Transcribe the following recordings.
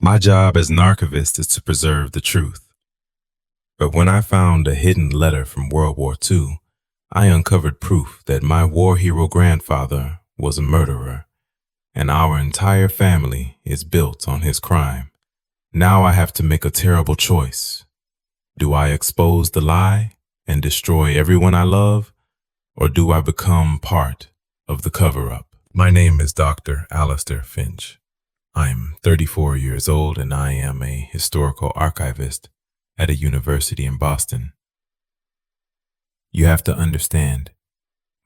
My job as an archivist is to preserve the truth. But when I found a hidden letter from World War II, I uncovered proof that my war hero grandfather was a murderer, and our entire family is built on his crime. Now I have to make a terrible choice. Do I expose the lie and destroy everyone I love, or do I become part of the cover-up? My name is Dr. Alistair Finch. I'm 34 years old and I am a historical archivist at a university in Boston. You have to understand,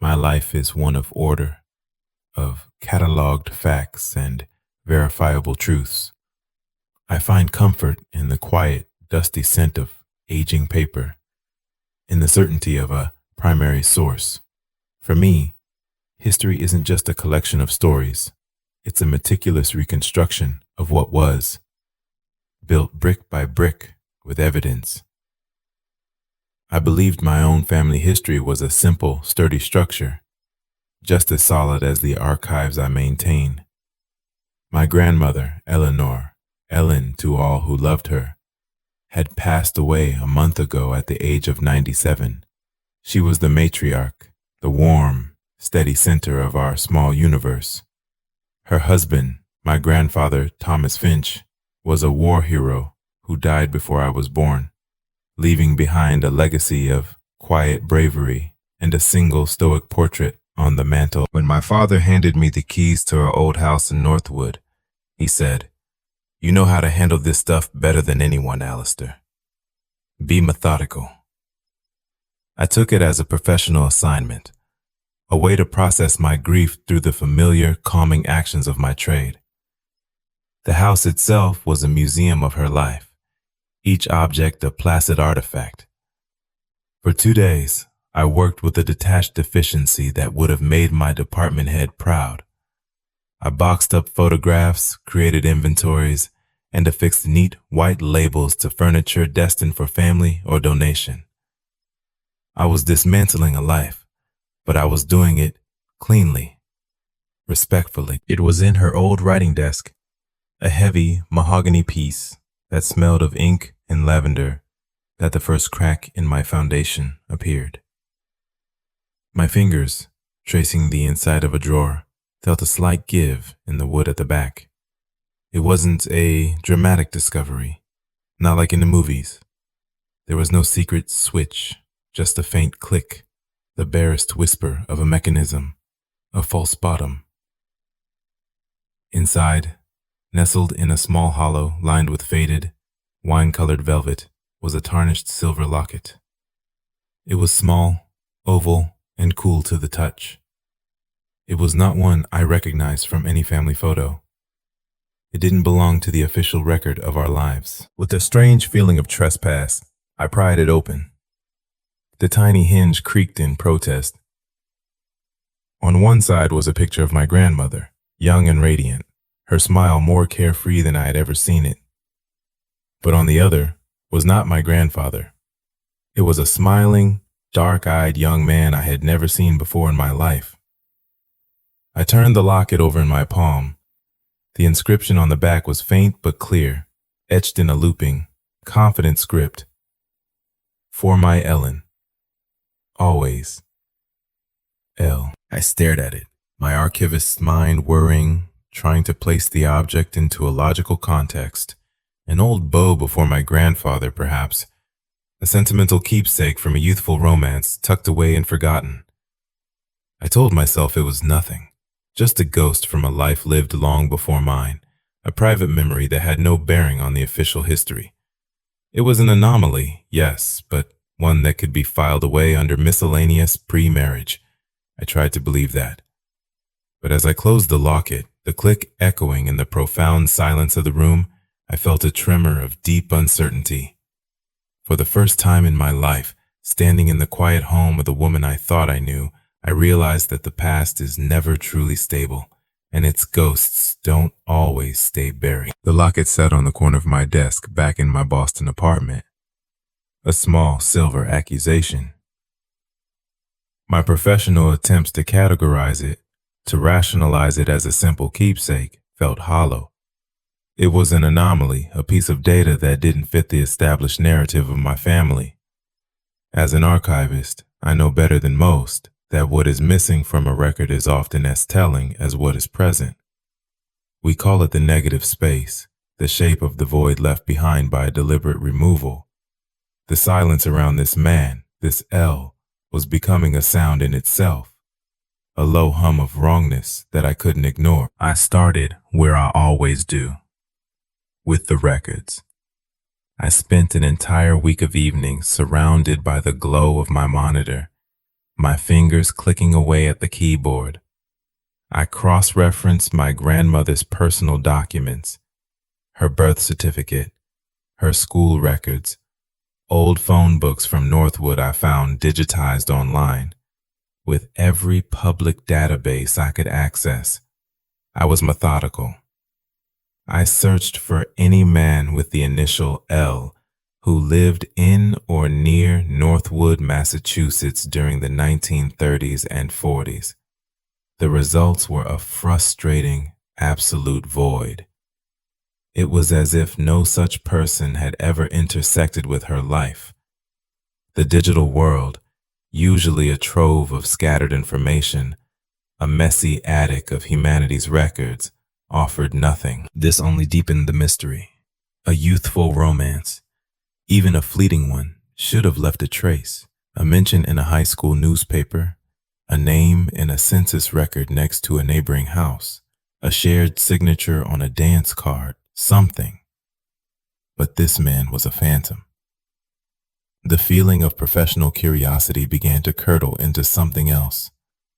my life is one of order, of cataloged facts and verifiable truths. I find comfort in the quiet, dusty scent of aging paper, in the certainty of a primary source. For me, history isn't just a collection of stories. It's a meticulous reconstruction of what was, built brick by brick with evidence. I believed my own family history was a simple, sturdy structure, just as solid as the archives I maintain. My grandmother, Ellen to all who loved her, had passed away a month ago at the age of 97. She was the matriarch, the warm, steady center of our small universe. Her husband, my grandfather, Thomas Finch, was a war hero who died before I was born, leaving behind a legacy of quiet bravery and a single stoic portrait on the mantel. When my father handed me the keys to our old house in Northwood, he said, "You know how to handle this stuff better than anyone, Alistair. Be methodical." I took it as a professional assignment, a way to process my grief through the familiar, calming actions of my trade. The house itself was a museum of her life, each object a placid artifact. For 2 days, I worked with a detached efficiency that would have made my department head proud. I boxed up photographs, created inventories, and affixed neat white labels to furniture destined for family or donation. I was dismantling a life, but I was doing it cleanly, respectfully. It was in her old writing desk, a heavy mahogany piece that smelled of ink and lavender, that the first crack in my foundation appeared. My fingers, tracing the inside of a drawer, felt a slight give in the wood at the back. It wasn't a dramatic discovery, not like in the movies. There was no secret switch, just a faint click, the barest whisper of a mechanism, a false bottom. Inside, nestled in a small hollow lined with faded, wine-colored velvet, was a tarnished silver locket. It was small, oval, and cool to the touch. It was not one I recognized from any family photo. It didn't belong to the official record of our lives. With a strange feeling of trespass, I pried it open. The tiny hinge creaked in protest. On one side was a picture of my grandmother, young and radiant, her smile more carefree than I had ever seen it. But on the other was not my grandfather. It was a smiling, dark-eyed young man I had never seen before in my life. I turned the locket over in my palm. The inscription on the back was faint but clear, etched in a looping, confident script. "For my Ellen. Always. L." I stared at it, my archivist's mind whirring, trying to place the object into a logical context. An old beau before my grandfather, perhaps. A sentimental keepsake from a youthful romance tucked away and forgotten. I told myself it was nothing, just a ghost from a life lived long before mine, a private memory that had no bearing on the official history. It was an anomaly, yes, but one that could be filed away under miscellaneous pre-marriage. I tried to believe that. But as I closed the locket, the click echoing in the profound silence of the room, I felt a tremor of deep uncertainty. For the first time in my life, standing in the quiet home of the woman I thought I knew, I realized that the past is never truly stable, and its ghosts don't always stay buried. The locket sat on the corner of my desk back in my Boston apartment. A small silver accusation. My professional attempts to categorize it, to rationalize it as a simple keepsake, felt hollow. It was an anomaly, a piece of data that didn't fit the established narrative of my family. As an archivist, I know better than most that what is missing from a record is often as telling as what is present. We call it the negative space, the shape of the void left behind by deliberate removal. The silence around this man, this L, was becoming a sound in itself, a low hum of wrongness that I couldn't ignore. I started where I always do, with the records. I spent an entire week of evenings surrounded by the glow of my monitor, my fingers clicking away at the keyboard. I cross-referenced my grandmother's personal documents, her birth certificate, her school records, old phone books from Northwood I found digitized online. With every public database I could access, I was methodical. I searched for any man with the initial L who lived in or near Northwood, Massachusetts during the 1930s and 40s. The results were a frustrating, absolute void. It was as if no such person had ever intersected with her life. The digital world, usually a trove of scattered information, a messy attic of humanity's records, offered nothing. This only deepened the mystery. A youthful romance, even a fleeting one, should have left a trace. A mention in a high school newspaper, a name in a census record next to a neighboring house, a shared signature on a dance card, something. But this man was a phantom. The feeling of professional curiosity began to curdle into something else,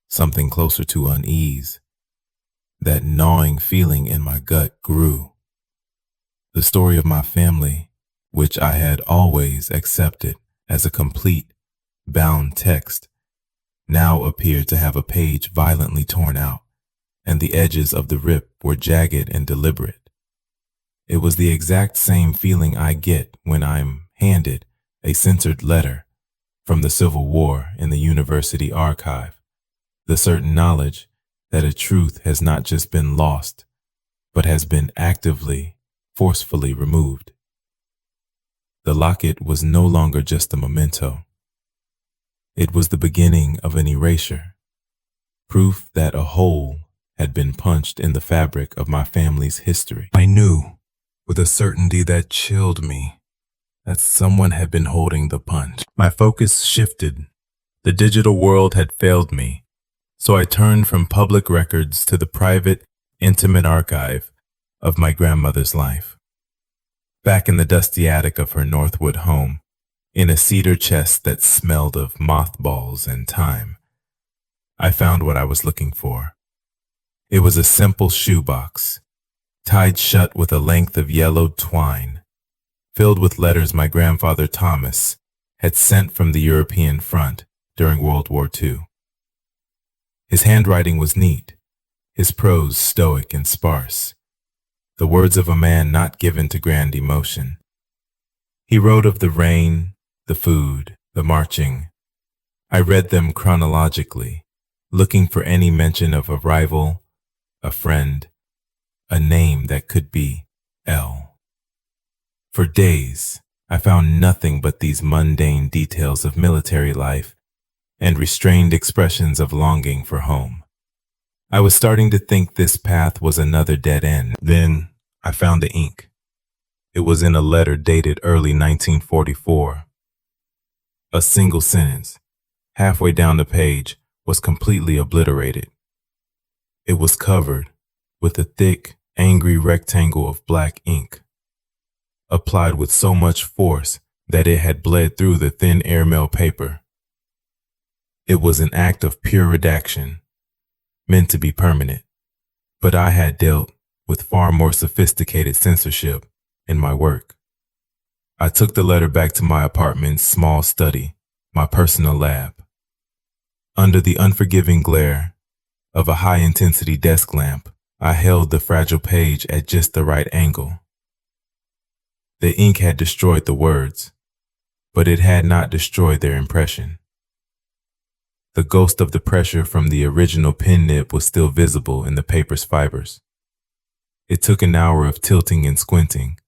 something closer to unease. That gnawing feeling in my gut grew. The story of my family, which I had always accepted as a complete, bound text, now appeared to have a page violently torn out, and the edges of the rip were jagged and deliberate. It was the exact same feeling I get when I'm handed a censored letter from the Civil War in the university archive, the certain knowledge that a truth has not just been lost, but has been actively, forcefully removed. The locket was no longer just a memento. It was the beginning of an erasure, proof that a hole had been punched in the fabric of my family's history. I knew, with a certainty that chilled me, that someone had been holding the punch. My focus shifted. The digital world had failed me, so I turned from public records to the private, intimate archive of my grandmother's life. Back in the dusty attic of her Northwood home, in a cedar chest that smelled of mothballs and time, I found what I was looking for. It was a simple shoebox, tied shut with a length of yellowed twine, filled with letters my grandfather Thomas had sent from the European front during World War II. His handwriting was neat, his prose stoic and sparse, the words of a man not given to grand emotion. He wrote of the rain, the food, the marching. I read them chronologically, looking for any mention of a rival, a friend, a name that could be L. For days, I found nothing but these mundane details of military life and restrained expressions of longing for home. I was starting to think this path was another dead end. Then I found the ink. It was in a letter dated early 1944. A single sentence, halfway down the page, was completely obliterated. It was covered with a thick, angry rectangle of black ink, applied with so much force that it had bled through the thin airmail paper. It was an act of pure redaction, meant to be permanent, but I had dealt with far more sophisticated censorship in my work. I took the letter back to my apartment's small study, my personal lab. Under the unforgiving glare of a high-intensity desk lamp, I held the fragile page at just the right angle. The ink had destroyed the words, but it had not destroyed their impression. The ghost of the pressure from the original pen nib was still visible in the paper's fibers. It took an hour of tilting and squinting,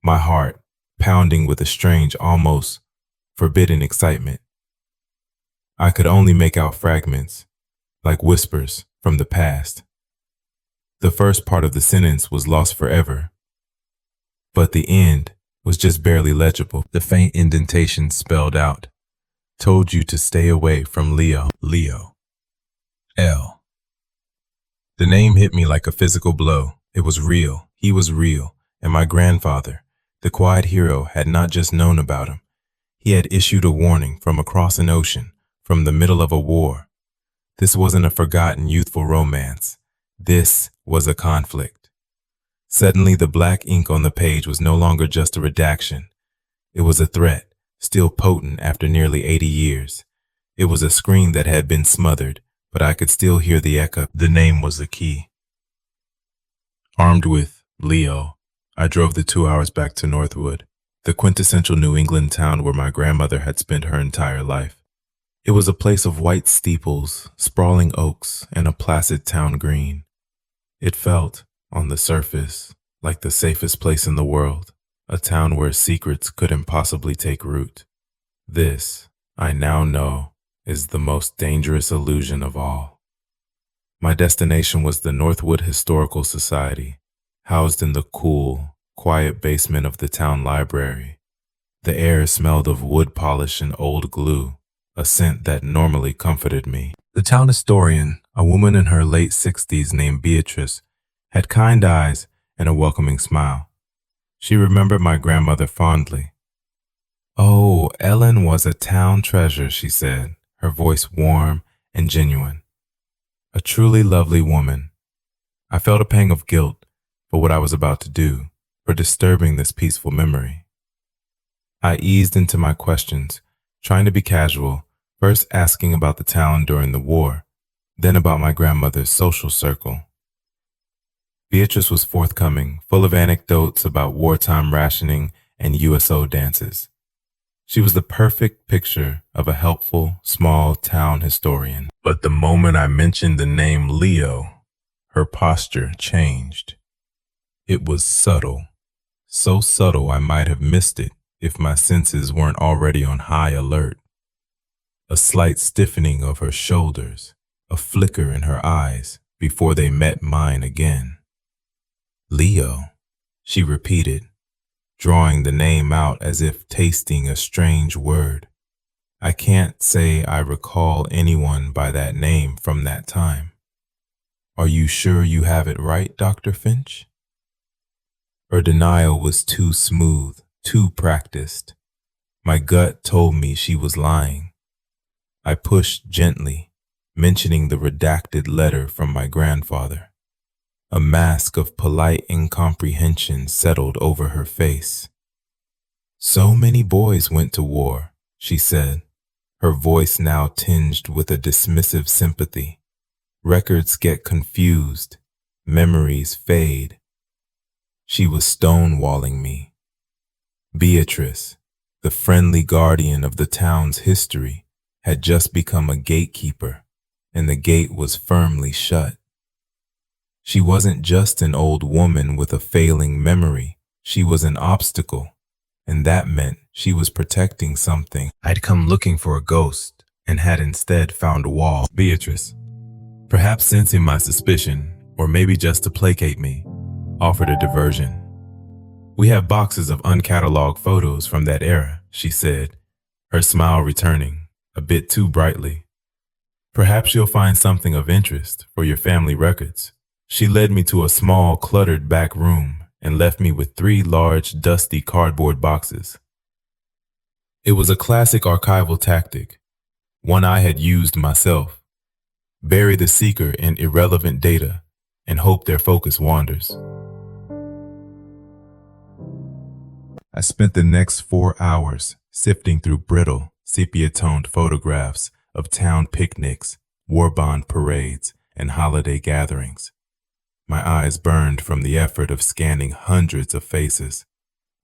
my heart pounding with a strange, almost forbidden excitement. I could only make out fragments, like whispers from the past. The first part of the sentence was lost forever, but the end was just barely legible. The faint indentation spelled out, "Told you to stay away from Leo." Leo. L. The name hit me like a physical blow. It was real. He was real. And my grandfather, the quiet hero, had not just known about him. He had issued a warning from across an ocean, from the middle of a war. This wasn't a forgotten youthful romance. This was a conflict. Suddenly, the black ink on the page was no longer just a redaction. It was a threat, still potent after nearly 80 years. It was a scream that had been smothered, but I could still hear the echo. The name was the key. Armed with Leo, I drove the 2 hours back to Northwood, the quintessential New England town where my grandmother had spent her entire life. It was a place of white steeples, sprawling oaks, and a placid town green. It felt, on the surface, like the safest place in the world, a town where secrets couldn't possibly take root. This, I now know, is the most dangerous illusion of all. My destination was the Northwood Historical Society, housed in the cool, quiet basement of the town library. The air smelled of wood polish and old glue, a scent that normally comforted me. The town historian, a woman in her late 60s named Beatrice, had kind eyes and a welcoming smile. She remembered my grandmother fondly. "Oh, Ellen was a town treasure," she said, her voice warm and genuine. A truly lovely woman. I felt a pang of guilt for what I was about to do, for disturbing this peaceful memory. I eased into my questions, trying to be casual, first asking about the town during the war, then about my grandmother's social circle. Beatrice was forthcoming, full of anecdotes about wartime rationing and USO dances. She was the perfect picture of a helpful, small town historian. But the moment I mentioned the name Leo, her posture changed. It was subtle, so subtle I might have missed it if my senses weren't already on high alert. A slight stiffening of her shoulders, a flicker in her eyes before they met mine again. "Leo," she repeated, drawing the name out as if tasting a strange word. I can't say I recall anyone by that name from that time. "Are you sure you have it right, Dr. Finch?" Her denial was too smooth, too practiced. My gut told me she was lying. I pushed gently, mentioning the redacted letter from my grandfather. A mask of polite incomprehension settled over her face. "So many boys went to war," she said, her voice now tinged with a dismissive sympathy. "Records get confused, memories fade." She was stonewalling me. Beatrice, the friendly guardian of the town's history, had just become a gatekeeper, and the gate was firmly shut. She wasn't just an old woman with a failing memory. She was an obstacle, and that meant she was protecting something. I'd come looking for a ghost and had instead found a wall. Beatrice, perhaps sensing my suspicion, or maybe just to placate me, offered a diversion. "We have boxes of uncatalogued photos from that era," she said, her smile returning, a bit too brightly. "Perhaps you'll find something of interest for your family records." She led me to a small, cluttered back room and left me with 3 large, dusty cardboard boxes. It was a classic archival tactic, one I had used myself. Bury the seeker in irrelevant data and hope their focus wanders. I spent the next 4 hours sifting through brittle, sepia-toned photographs of town picnics, war bond parades, and holiday gatherings. My eyes burned from the effort of scanning hundreds of faces,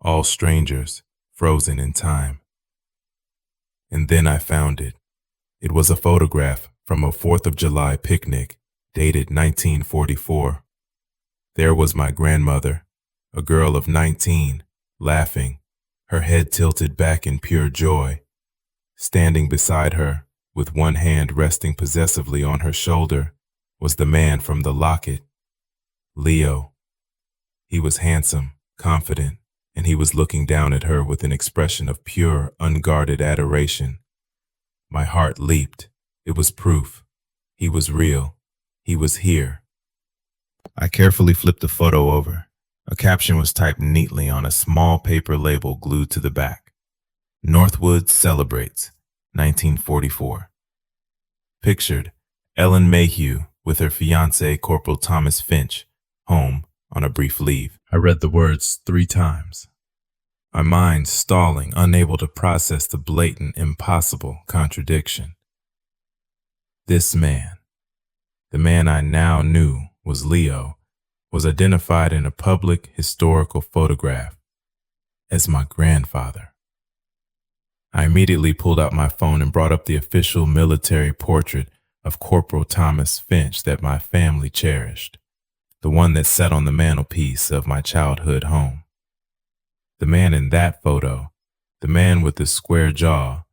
all strangers, frozen in time. And then I found it. It was a photograph from a 4th of July picnic, dated 1944. There was my grandmother, a girl of 19, laughing, her head tilted back in pure joy. Standing beside her, with one hand resting possessively on her shoulder, was the man from the locket, Leo. He was handsome, confident, and he was looking down at her with an expression of pure, unguarded adoration. My heart leaped. It was proof. He was real. He was here. I carefully flipped the photo over. A caption was typed neatly on a small paper label glued to the back. Northwood celebrates, 1944. Pictured, Ellen Mayhew with her fiancé, Corporal Thomas Finch, home on a brief leave. I read the words 3 times. My mind stalling, unable to process the blatant, impossible contradiction. This man, the man I now knew was Leo, was identified in a public historical photograph as my grandfather. I immediately pulled out my phone and brought up the official military portrait of Corporal Thomas Finch that my family cherished, the one that sat on the mantelpiece of my childhood home. The man in that photo, the man with the square jaw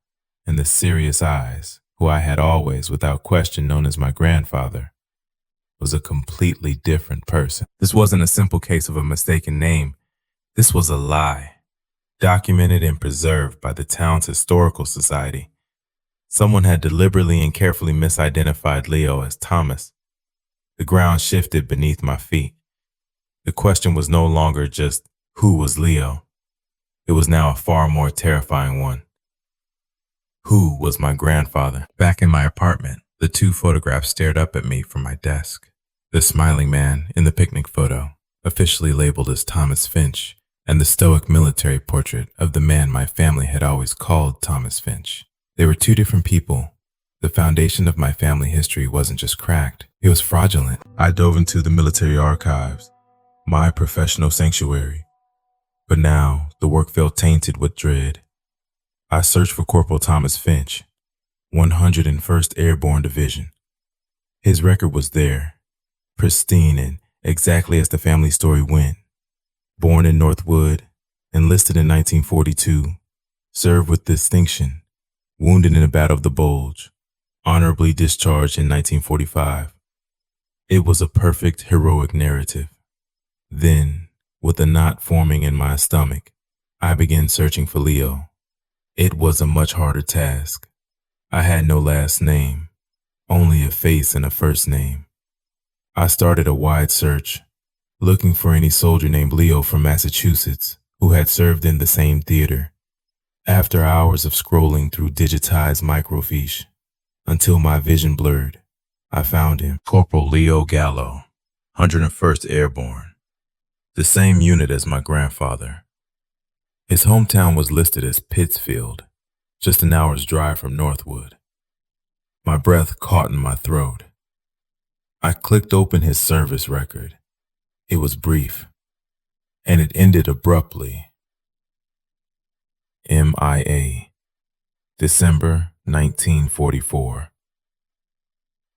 and the serious eyes, who I had always, without question, known as my grandfather, was a completely different person. This wasn't a simple case of a mistaken name. This was a lie, documented and preserved by the town's historical society. Someone had deliberately and carefully misidentified Leo as Thomas. The ground shifted beneath my feet. The question was no longer just who was Leo. It was now a far more terrifying one. Who was my grandfather? Back in my apartment, the 2 photographs stared up at me from my desk. The smiling man in the picnic photo, officially labeled as Thomas Finch, and the stoic military portrait of the man my family had always called Thomas Finch. They were 2 different people. The foundation of my family history wasn't just cracked, it was fraudulent. I dove into the military archives, my professional sanctuary. But now, the work felt tainted with dread. I searched for Corporal Thomas Finch, 101st Airborne Division. His record was there, pristine and exactly as the family story went. Born in Northwood, enlisted in 1942, served with distinction, wounded in the Battle of the Bulge, honorably discharged in 1945. It was a perfect, heroic narrative. Then, with a knot forming in my stomach, I began searching for Leo. It was a much harder task. I had no last name, only a face and a first name. I started a wide search, looking for any soldier named Leo from Massachusetts who had served in the same theater. After hours of scrolling through digitized microfiche, until my vision blurred, I found him. Corporal Leo Gallo, 101st Airborne, the same unit as my grandfather. His hometown was listed as Pittsfield, just an hour's drive from Northwood. My breath caught in my throat. I clicked open his service record. It was brief, and it ended abruptly. MIA, December 1944.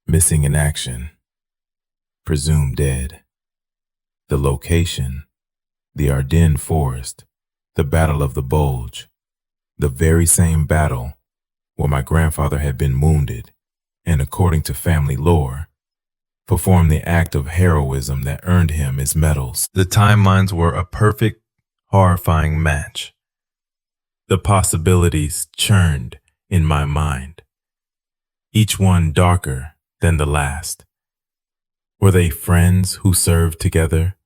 Missing in action. Presumed dead. The location, the Ardennes Forest, the Battle of the Bulge, the very same battle where my grandfather had been wounded and, according to family lore, performed the act of heroism that earned him his medals. The timelines were a perfect, horrifying match. The possibilities churned in my mind, each one darker than the last. Were they friends who served together?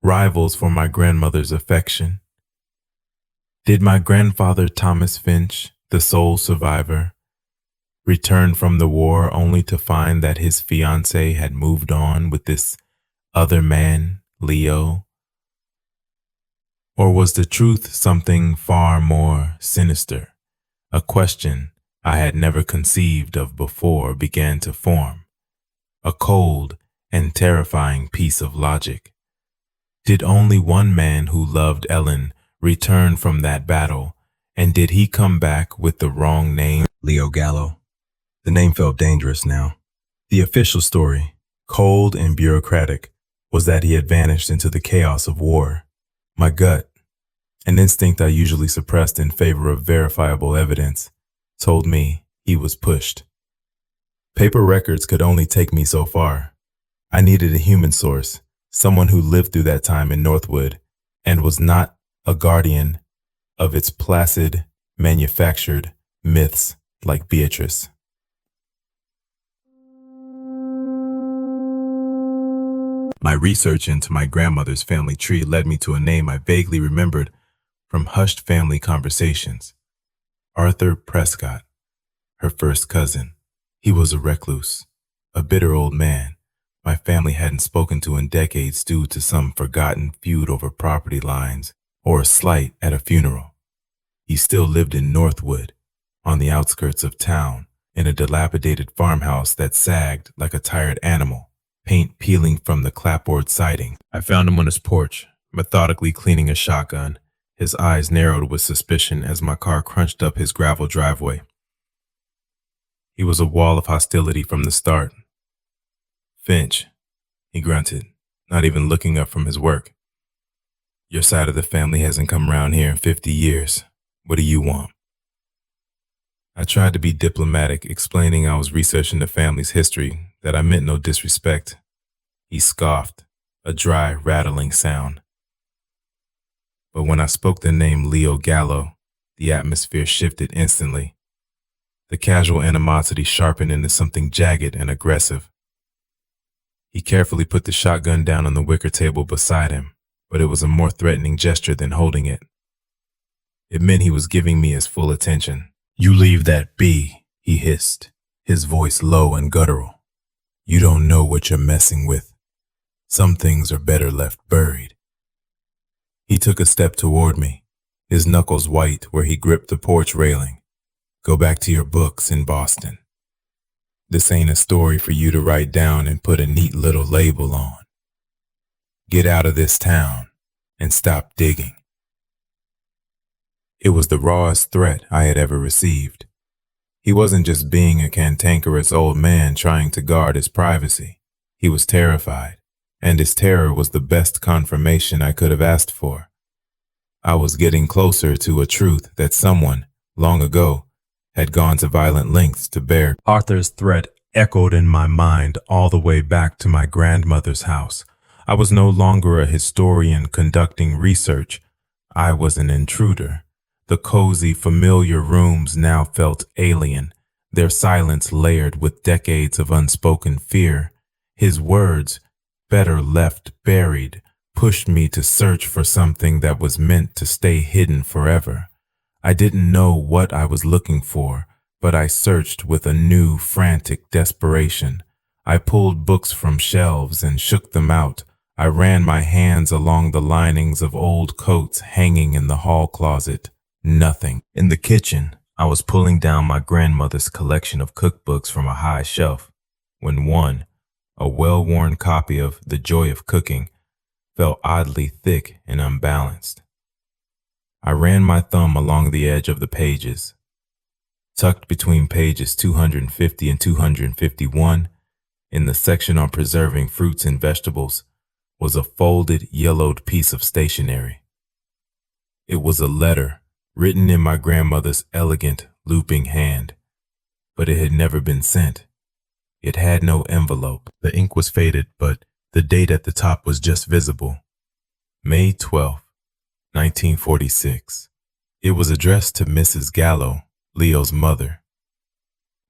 Rivals for my grandmother's affection? Did my grandfather Thomas Finch, the sole survivor, return from the war only to find that his fiancée had moved on with this other man, Leo? Or was the truth something far more sinister? A question I had never conceived of before began to form, a cold and terrifying piece of logic. Did only one man who loved Ellen return from that battle, and did he come back with the wrong name? Leo Gallo. The name felt dangerous now. The official story, cold and bureaucratic, was that he had vanished into the chaos of war. My gut, an instinct I usually suppressed in favor of verifiable evidence, told me he was pushed. Paper records could only take me so far. I needed a human source, someone who lived through that time in Northwood and was not a guardian of its placid, manufactured myths like Beatrice. My research into my grandmother's family tree led me to a name I vaguely remembered from hushed family conversations. Arthur Prescott, her first cousin. He was a recluse, a bitter old man my family hadn't spoken to in decades due to some forgotten feud over property lines or a slight at a funeral. He still lived in Northwood, on the outskirts of town, in a dilapidated farmhouse that sagged like a tired animal, paint peeling from the clapboard siding. I found him on his porch, methodically cleaning a shotgun, his eyes narrowed with suspicion as my car crunched up his gravel driveway. He was a wall of hostility from the start. "Finch," he grunted, not even looking up from his work. "Your side of the family hasn't come around here in 50 years. What do you want?" I tried to be diplomatic, explaining I was researching the family's history, that I meant no disrespect. He scoffed, a dry, rattling sound. But when I spoke the name Leo Gallo, the atmosphere shifted instantly. The casual animosity sharpened into something jagged and aggressive. He carefully put the shotgun down on the wicker table beside him, but it was a more threatening gesture than holding it. It meant he was giving me his full attention. "You leave that be," he hissed, his voice low and guttural. "You don't know what you're messing with. Some things are better left buried." He took a step toward me, his knuckles white where he gripped the porch railing. "Go back to your books in Boston. This ain't a story for you to write down and put a neat little label on. Get out of this town and stop digging." It was the rawest threat I had ever received. He wasn't just being a cantankerous old man trying to guard his privacy. He was terrified, and his terror was the best confirmation I could have asked for. I was getting closer to a truth that someone, long ago, had gone to violent lengths to bear. Arthur's threat echoed in my mind all the way back to my grandmother's house. I was no longer a historian conducting research. I was an intruder. The cozy, familiar rooms now felt alien, their silence layered with decades of unspoken fear. His words, "better left buried," pushed me to search for something that was meant to stay hidden forever. I didn't know what I was looking for, but I searched with a new, frantic desperation. I pulled books from shelves and shook them out. I ran my hands along the linings of old coats hanging in the hall closet. Nothing. In the kitchen, I was pulling down my grandmother's collection of cookbooks from a high shelf, when one, a well-worn copy of The Joy of Cooking, felt oddly thick and unbalanced. I ran my thumb along the edge of the pages. Tucked between pages 250 and 251, in the section on preserving fruits and vegetables, was a folded, yellowed piece of stationery. It was a letter written in my grandmother's elegant, looping hand, but it had never been sent. It had no envelope. The ink was faded, but the date at the top was just visible. May 12th. 1946. It was addressed to Mrs. Gallo, Leo's mother.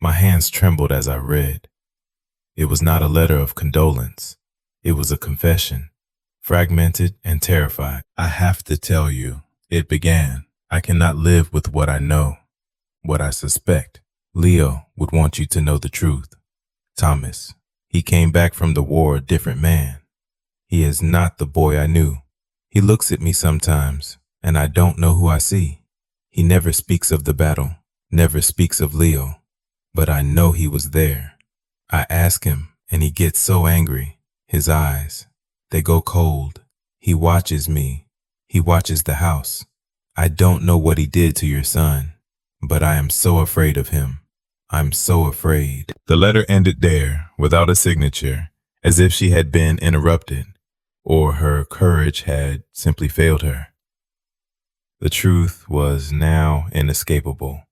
My hands trembled as I read. It was not a letter of condolence. It was a confession, fragmented and terrified. "I have to tell you," it began. "I cannot live with what I know, what I suspect. Leo would want you to know the truth. Thomas, he came back from the war a different man. He is not the boy I knew. He looks at me sometimes, and I don't know who I see. He never speaks of the battle, never speaks of Leo, but I know he was there. I ask him, and he gets so angry. His eyes, they go cold. He watches me. He watches the house. I don't know what he did to your son, but I am so afraid of him. I'm so afraid." The letter ended there, without a signature, as if she had been interrupted. or her courage had simply failed her. The truth was now inescapable.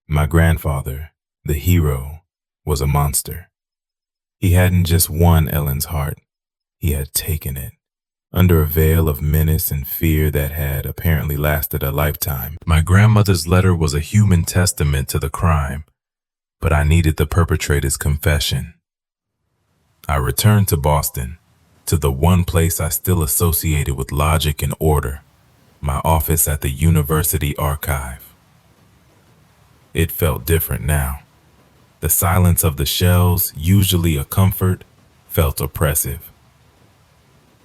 My grandfather, the hero, was a monster. He hadn't just won Ellen's heart, he had taken it. Under a veil of menace and fear that had apparently lasted a lifetime. My grandmother's letter was a human testament to the crime, but I needed the perpetrator's confession. I returned to Boston, to the one place I still associated with logic and order, my office at the University Archive. It felt different now. The silence of the shelves, usually a comfort, felt oppressive.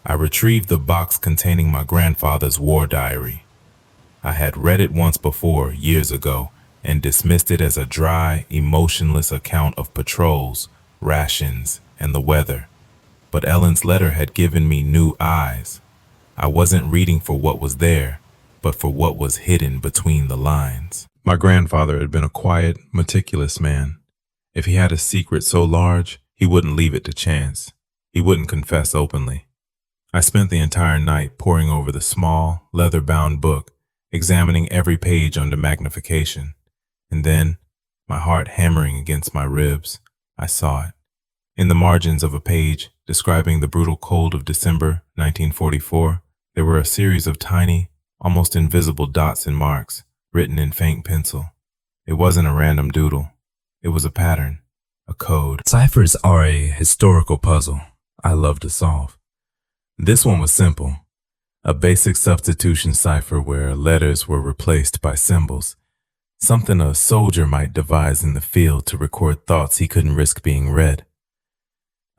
I retrieved the box containing my grandfather's war diary. I had read it once before, years ago, and dismissed it as a dry, emotionless account of patrols, rations, and the weather. But Ellen's letter had given me new eyes. I wasn't reading for what was there, but for what was hidden between the lines. My grandfather had been a quiet, meticulous man. If he had a secret so large, he wouldn't leave it to chance. He wouldn't confess openly. I spent the entire night poring over the small, leather-bound book, examining every page under magnification. And then, my heart hammering against my ribs, I saw it. In the margins of a page describing the brutal cold of December 1944, there were a series of tiny, almost invisible dots and marks, written in faint pencil. It wasn't a random doodle. It was a pattern, a code. Ciphers are a historical puzzle I love to solve. This one was simple, a basic substitution cipher where letters were replaced by symbols, something a soldier might devise in the field to record thoughts he couldn't risk being read.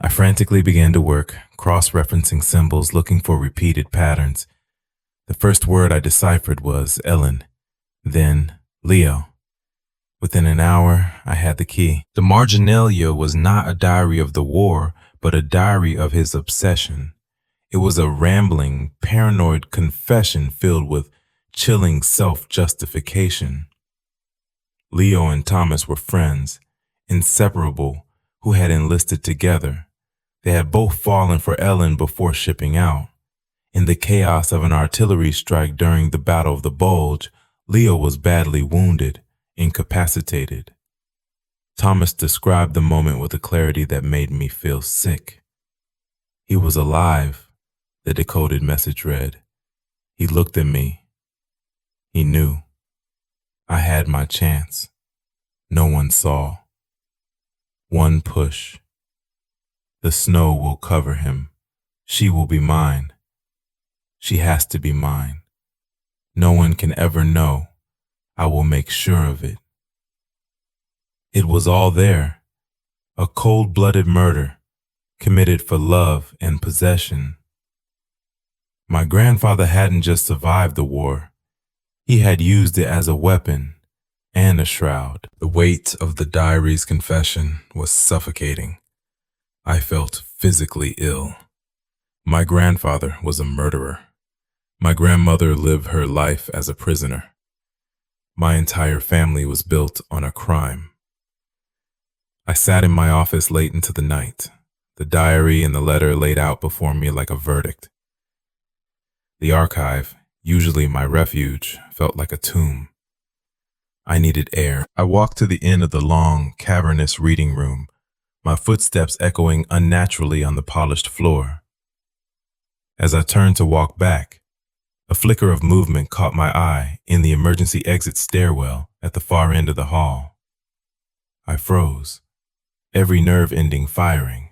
I frantically began to work, cross-referencing symbols, looking for repeated patterns. The first word I deciphered was Ellen, then Leo. Within an hour, I had the key. The marginalia was not a diary of the war, but a diary of his obsession. It was a rambling, paranoid confession filled with chilling self-justification. Leo and Thomas were friends, inseparable, who had enlisted together. They had both fallen for Ellen before shipping out. In the chaos of an artillery strike during the Battle of the Bulge, Leo was badly wounded, incapacitated. Thomas described the moment with a clarity that made me feel sick. He was alive. The decoded message read. He looked at me. He knew. I had my chance. No one saw. One push. The snow will cover him. She will be mine. She has to be mine. No one can ever know. I will make sure of it. It was all there. A cold-blooded murder, committed for love and possession. My grandfather hadn't just survived the war. He had used it as a weapon and a shroud. The weight of the diary's confession was suffocating. I felt physically ill. My grandfather was a murderer. My grandmother lived her life as a prisoner. My entire family was built on a crime. I sat in my office late into the night, the diary and the letter laid out before me like a verdict. The archive, usually my refuge, felt like a tomb. I needed air. I walked to the end of the long, cavernous reading room, my footsteps echoing unnaturally on the polished floor. As I turned to walk back, a flicker of movement caught my eye in the emergency exit stairwell at the far end of the hall. I froze, every nerve ending firing.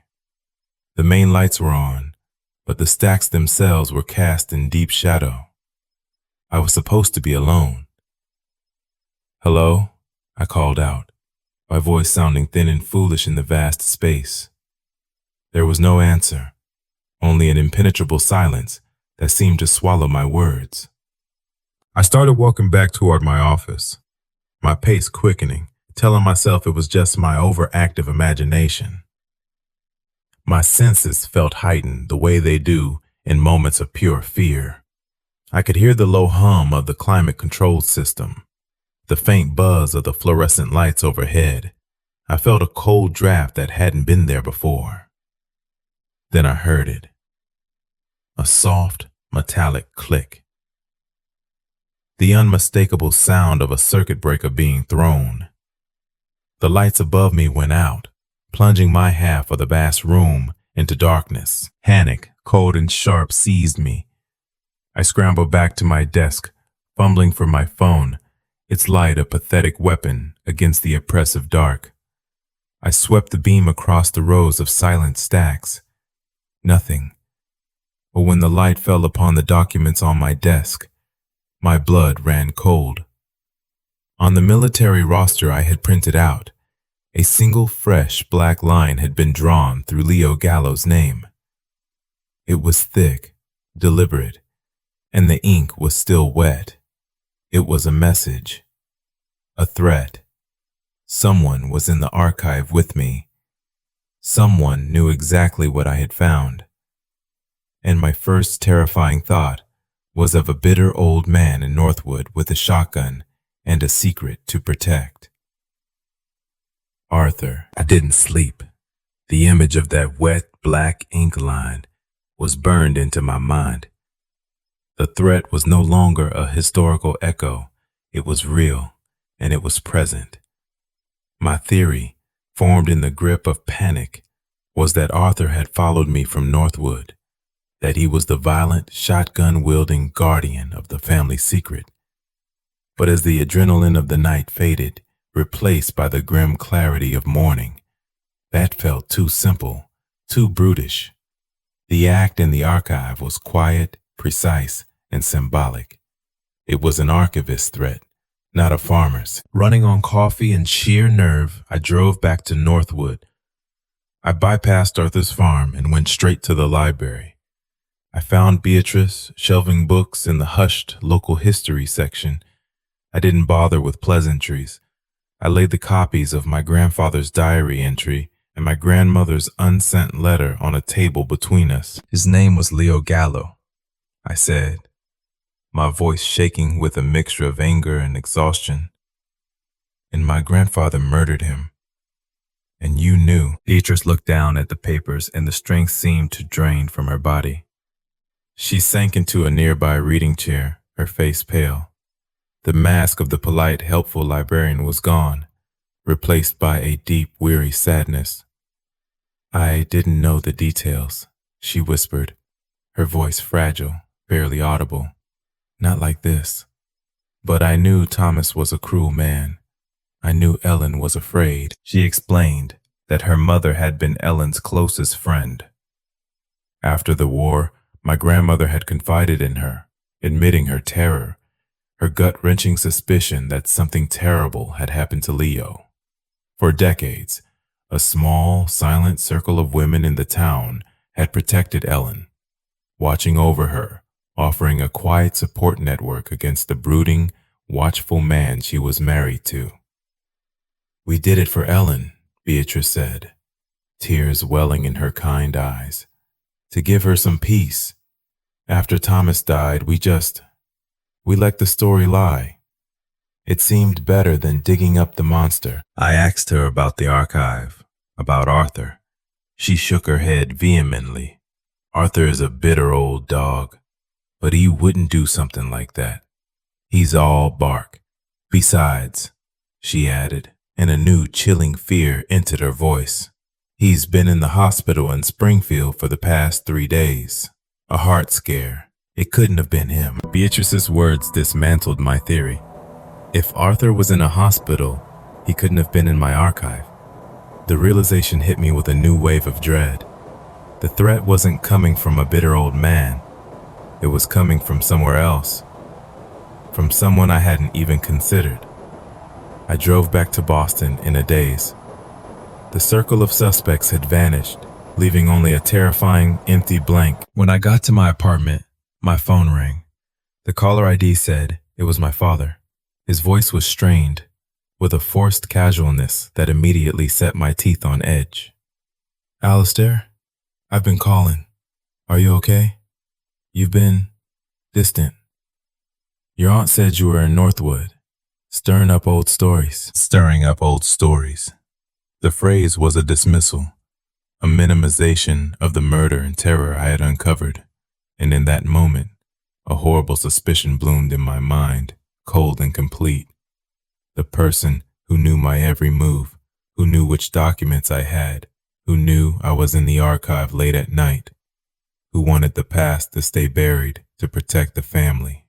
The main lights were on, but the stacks themselves were cast in deep shadow. I was supposed to be alone. "Hello?" I called out, my voice sounding thin and foolish in the vast space. There was no answer, only an impenetrable silence that seemed to swallow my words. I started walking back toward my office, my pace quickening, telling myself it was just my overactive imagination. My senses felt heightened the way they do in moments of pure fear. I could hear the low hum of the climate control system, the faint buzz of the fluorescent lights overhead. I felt a cold draft that hadn't been there before. Then I heard it. a soft, metallic click. The unmistakable sound of a circuit breaker being thrown. The lights above me went out, plunging my half of the vast room into darkness. Panic, cold and sharp, seized me. I scrambled back to my desk, fumbling for my phone, its light a pathetic weapon against the oppressive dark. I swept the beam across the rows of silent stacks. Nothing. But when the light fell upon the documents on my desk, my blood ran cold. On the military roster I had printed out, a single fresh black line had been drawn through Leo Gallo's name. It was thick, deliberate, and the ink was still wet. It was a message, a threat. Someone was in the archive with me. Someone knew exactly what I had found. And my first terrifying thought was of a bitter old man in Northwood with a shotgun and a secret to protect. Arthur. I didn't sleep. The image of that wet black ink line was burned into my mind. The threat was no longer a historical echo. It was real, and it was present. My theory, formed in the grip of panic, was that Arthur had followed me from Northwood, that he was the violent, shotgun-wielding guardian of the family secret. But as the adrenaline of the night faded, replaced by the grim clarity of morning, that felt too simple, too brutish. The act in the archive was quiet, precise, and symbolic. It was an archivist's threat, not a farmer's. Running on coffee and sheer nerve, I drove back to Northwood. I bypassed Arthur's farm and went straight to the library. I found Beatrice shelving books in the hushed local history section. I didn't bother with pleasantries. I laid the copies of my grandfather's diary entry and my grandmother's unsent letter on a table between us. His name was Leo Gallo, I said, my voice shaking with a mixture of anger and exhaustion. And my grandfather murdered him. And you knew. Beatrice looked down at the papers and the strength seemed to drain from her body. She sank into a nearby reading chair, her face pale. The mask of the polite, helpful librarian was gone, replaced by a deep, weary sadness. I didn't know the details, she whispered, her voice fragile, barely audible. Not like this. But I knew Thomas was a cruel man. I knew Ellen was afraid. She explained that her mother had been Ellen's closest friend. After the war, my grandmother had confided in her, admitting her terror, her gut-wrenching suspicion that something terrible had happened to Leo. For decades, a small, silent circle of women in the town had protected Ellen, watching over her, offering a quiet support network against the brooding, watchful man she was married to. We did it for Ellen, Beatrice said, tears welling in her kind eyes, to give her some peace. After Thomas died, we let the story lie. It seemed better than digging up the monster. I asked her about the archive, about Arthur. She shook her head vehemently. Arthur is a bitter old dog, but he wouldn't do something like that. He's all bark. Besides, she added, and a new chilling fear entered her voice, he's been in the hospital in Springfield for the past 3 days. A heart scare. It couldn't have been him. Beatrice's words dismantled my theory. If Arthur was in a hospital, he couldn't have been in my archive. The realization hit me with a new wave of dread. The threat wasn't coming from a bitter old man. It was coming from somewhere else. From someone I hadn't even considered. I drove back to Boston in a daze. The circle of suspects had vanished, leaving only a terrifying, empty blank. When I got to my apartment, my phone rang. The caller ID said it was my father. His voice was strained, with a forced casualness that immediately set my teeth on edge. Alistair, I've been calling. Are you okay? You've been distant. Your aunt said you were in Northwood, stirring up old stories. Stirring up old stories. The phrase was a dismissal, a minimization of the murder and terror I had uncovered. And in that moment, a horrible suspicion bloomed in my mind, cold and complete. The person who knew my every move, who knew which documents I had, who knew I was in the archive late at night, who wanted the past to stay buried to protect the family.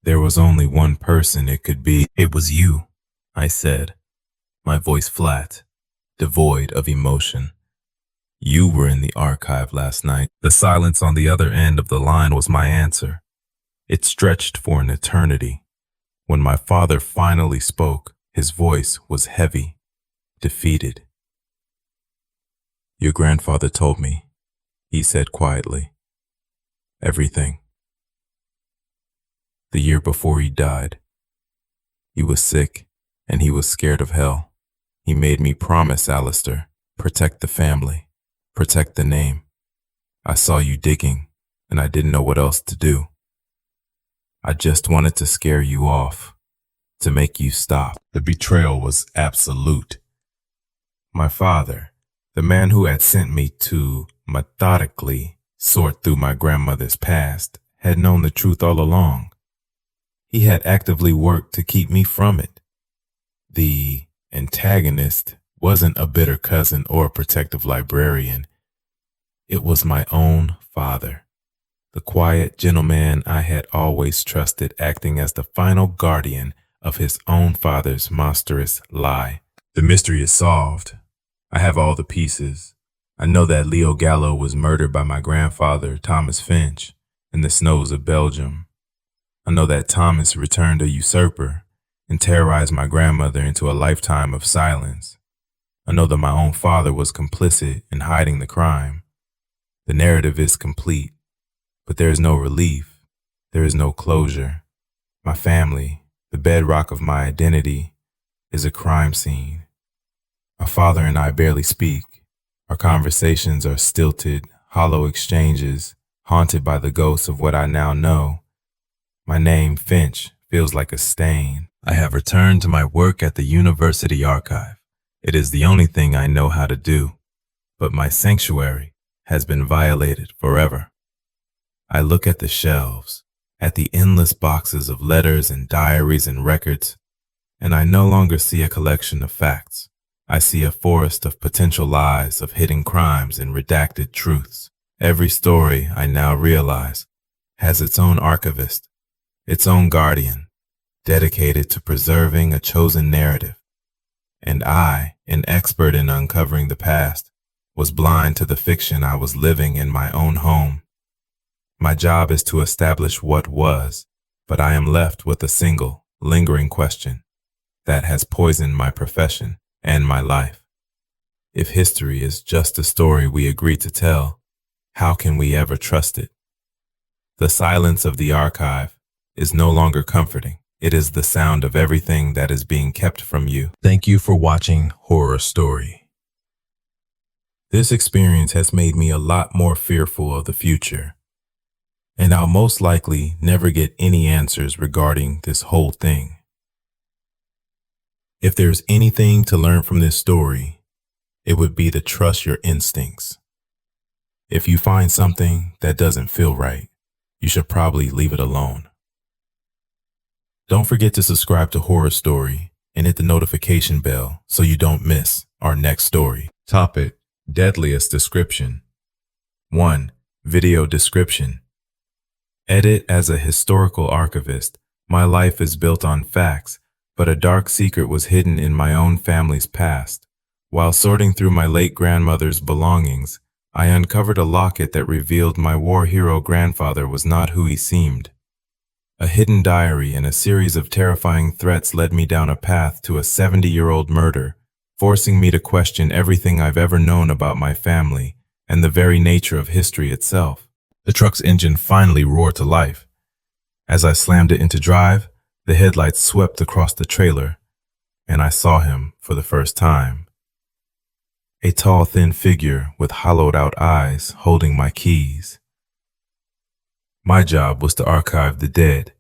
There was only one person it could be. It was you, I said, my voice flat, devoid of emotion. You were in the archive last night. The silence on the other end of the line was my answer. It stretched for an eternity. When my father finally spoke, his voice was heavy, defeated. Your grandfather told me, he said quietly, everything. The year before he died, he was sick and he was scared of hell. He made me promise, Alistair, protect the family. Protect the name. I saw you digging, and I didn't know what else to do. I just wanted to scare you off, to make you stop. The betrayal was absolute. My father, the man who had sent me to methodically sort through my grandmother's past, had known the truth all along. He had actively worked to keep me from it. The antagonist wasn't a bitter cousin or a protective librarian. It was my own father, the quiet gentleman I had always trusted, acting as the final guardian of his own father's monstrous lie. The mystery is solved. I have all the pieces. I know that Leo Gallo was murdered by my grandfather, Thomas Finch, in the snows of Belgium. I know that Thomas returned a usurper and terrorized my grandmother into a lifetime of silence. I know that my own father was complicit in hiding the crime. The narrative is complete, but there is no relief. There is no closure. My family, the bedrock of my identity, is a crime scene. My father and I barely speak. Our conversations are stilted, hollow exchanges, haunted by the ghosts of what I now know. My name, Finch, feels like a stain. I have returned to my work at the university archive. It is the only thing I know how to do, but my sanctuary has been violated forever. I look at the shelves, at the endless boxes of letters and diaries and records, and I no longer see a collection of facts. I see a forest of potential lies, of hidden crimes and redacted truths. Every story, I now realize, has its own archivist, its own guardian, dedicated to preserving a chosen narrative. And I, an expert in uncovering the past, was blind to the fiction I was living in my own home. My job is to establish what was, but I am left with a single, lingering question that has poisoned my profession and my life. If history is just a story we agree to tell, how can we ever trust it? The silence of the archive is no longer comforting. It is the sound of everything that is being kept from you. Thank you for watching Horror Story. This experience has made me a lot more fearful of the future, and I'll most likely never get any answers regarding this whole thing. If there's anything to learn from this story, it would be to trust your instincts. If you find something that doesn't feel right, you should probably leave it alone. Don't forget to subscribe to Horror Story and hit the notification bell so you don't miss our next story. Topic: Deadliest Description. 1. Video description. Edit: as a historical archivist, my life is built on facts, but a dark secret was hidden in my own family's past. While sorting through my late grandmother's belongings, I uncovered a locket that revealed my war hero grandfather was not who he seemed. A hidden diary and a series of terrifying threats led me down a path to a 70-year-old murder, forcing me to question everything I've ever known about my family and the very nature of history itself. The truck's engine finally roared to life. As I slammed it into drive, the headlights swept across the trailer, and I saw him for the first time. A tall, thin figure with hollowed-out eyes holding my keys. My job was to archive the dead.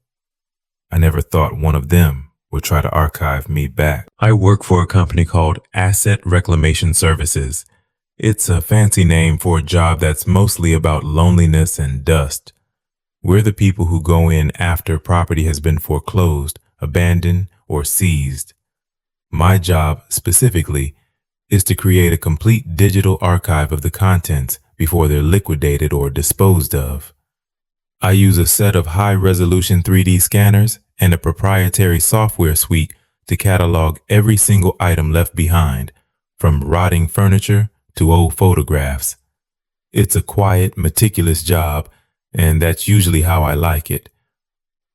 I never thought one of them would try to archive me back. I work for a company called Asset Reclamation Services. It's a fancy name for a job that's mostly about loneliness and dust. We're the people who go in after property has been foreclosed, abandoned, or seized. My job, specifically, is to create a complete digital archive of the contents before they're liquidated or disposed of. I use a set of high-resolution 3D scanners and a proprietary software suite to catalog every single item left behind, from rotting furniture to old photographs. It's a quiet, meticulous job, and that's usually how I like it.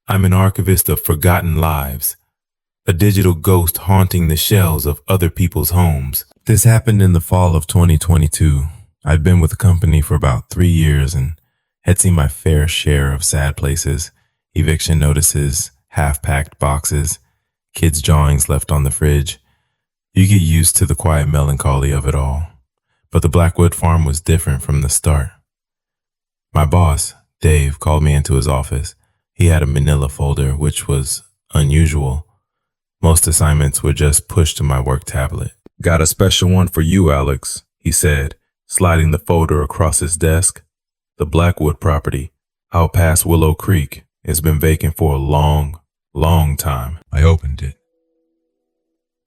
I'm an archivist of forgotten lives, a digital ghost haunting the shells of other people's homes. This happened in the fall of 2022. I'd been with the company for about 3 years and had seen my fair share of sad places, eviction notices, half-packed boxes, kids' drawings left on the fridge. You get used to the quiet melancholy of it all. But the Blackwood farm was different from the start. My boss, Dave, called me into his office. He had a manila folder, which was unusual. Most assignments were just pushed to my work tablet. "Got a special one for you, Alex," he said, sliding the folder across his desk. "The Blackwood property, out past Willow Creek, has been vacant for a long, long time." I opened it.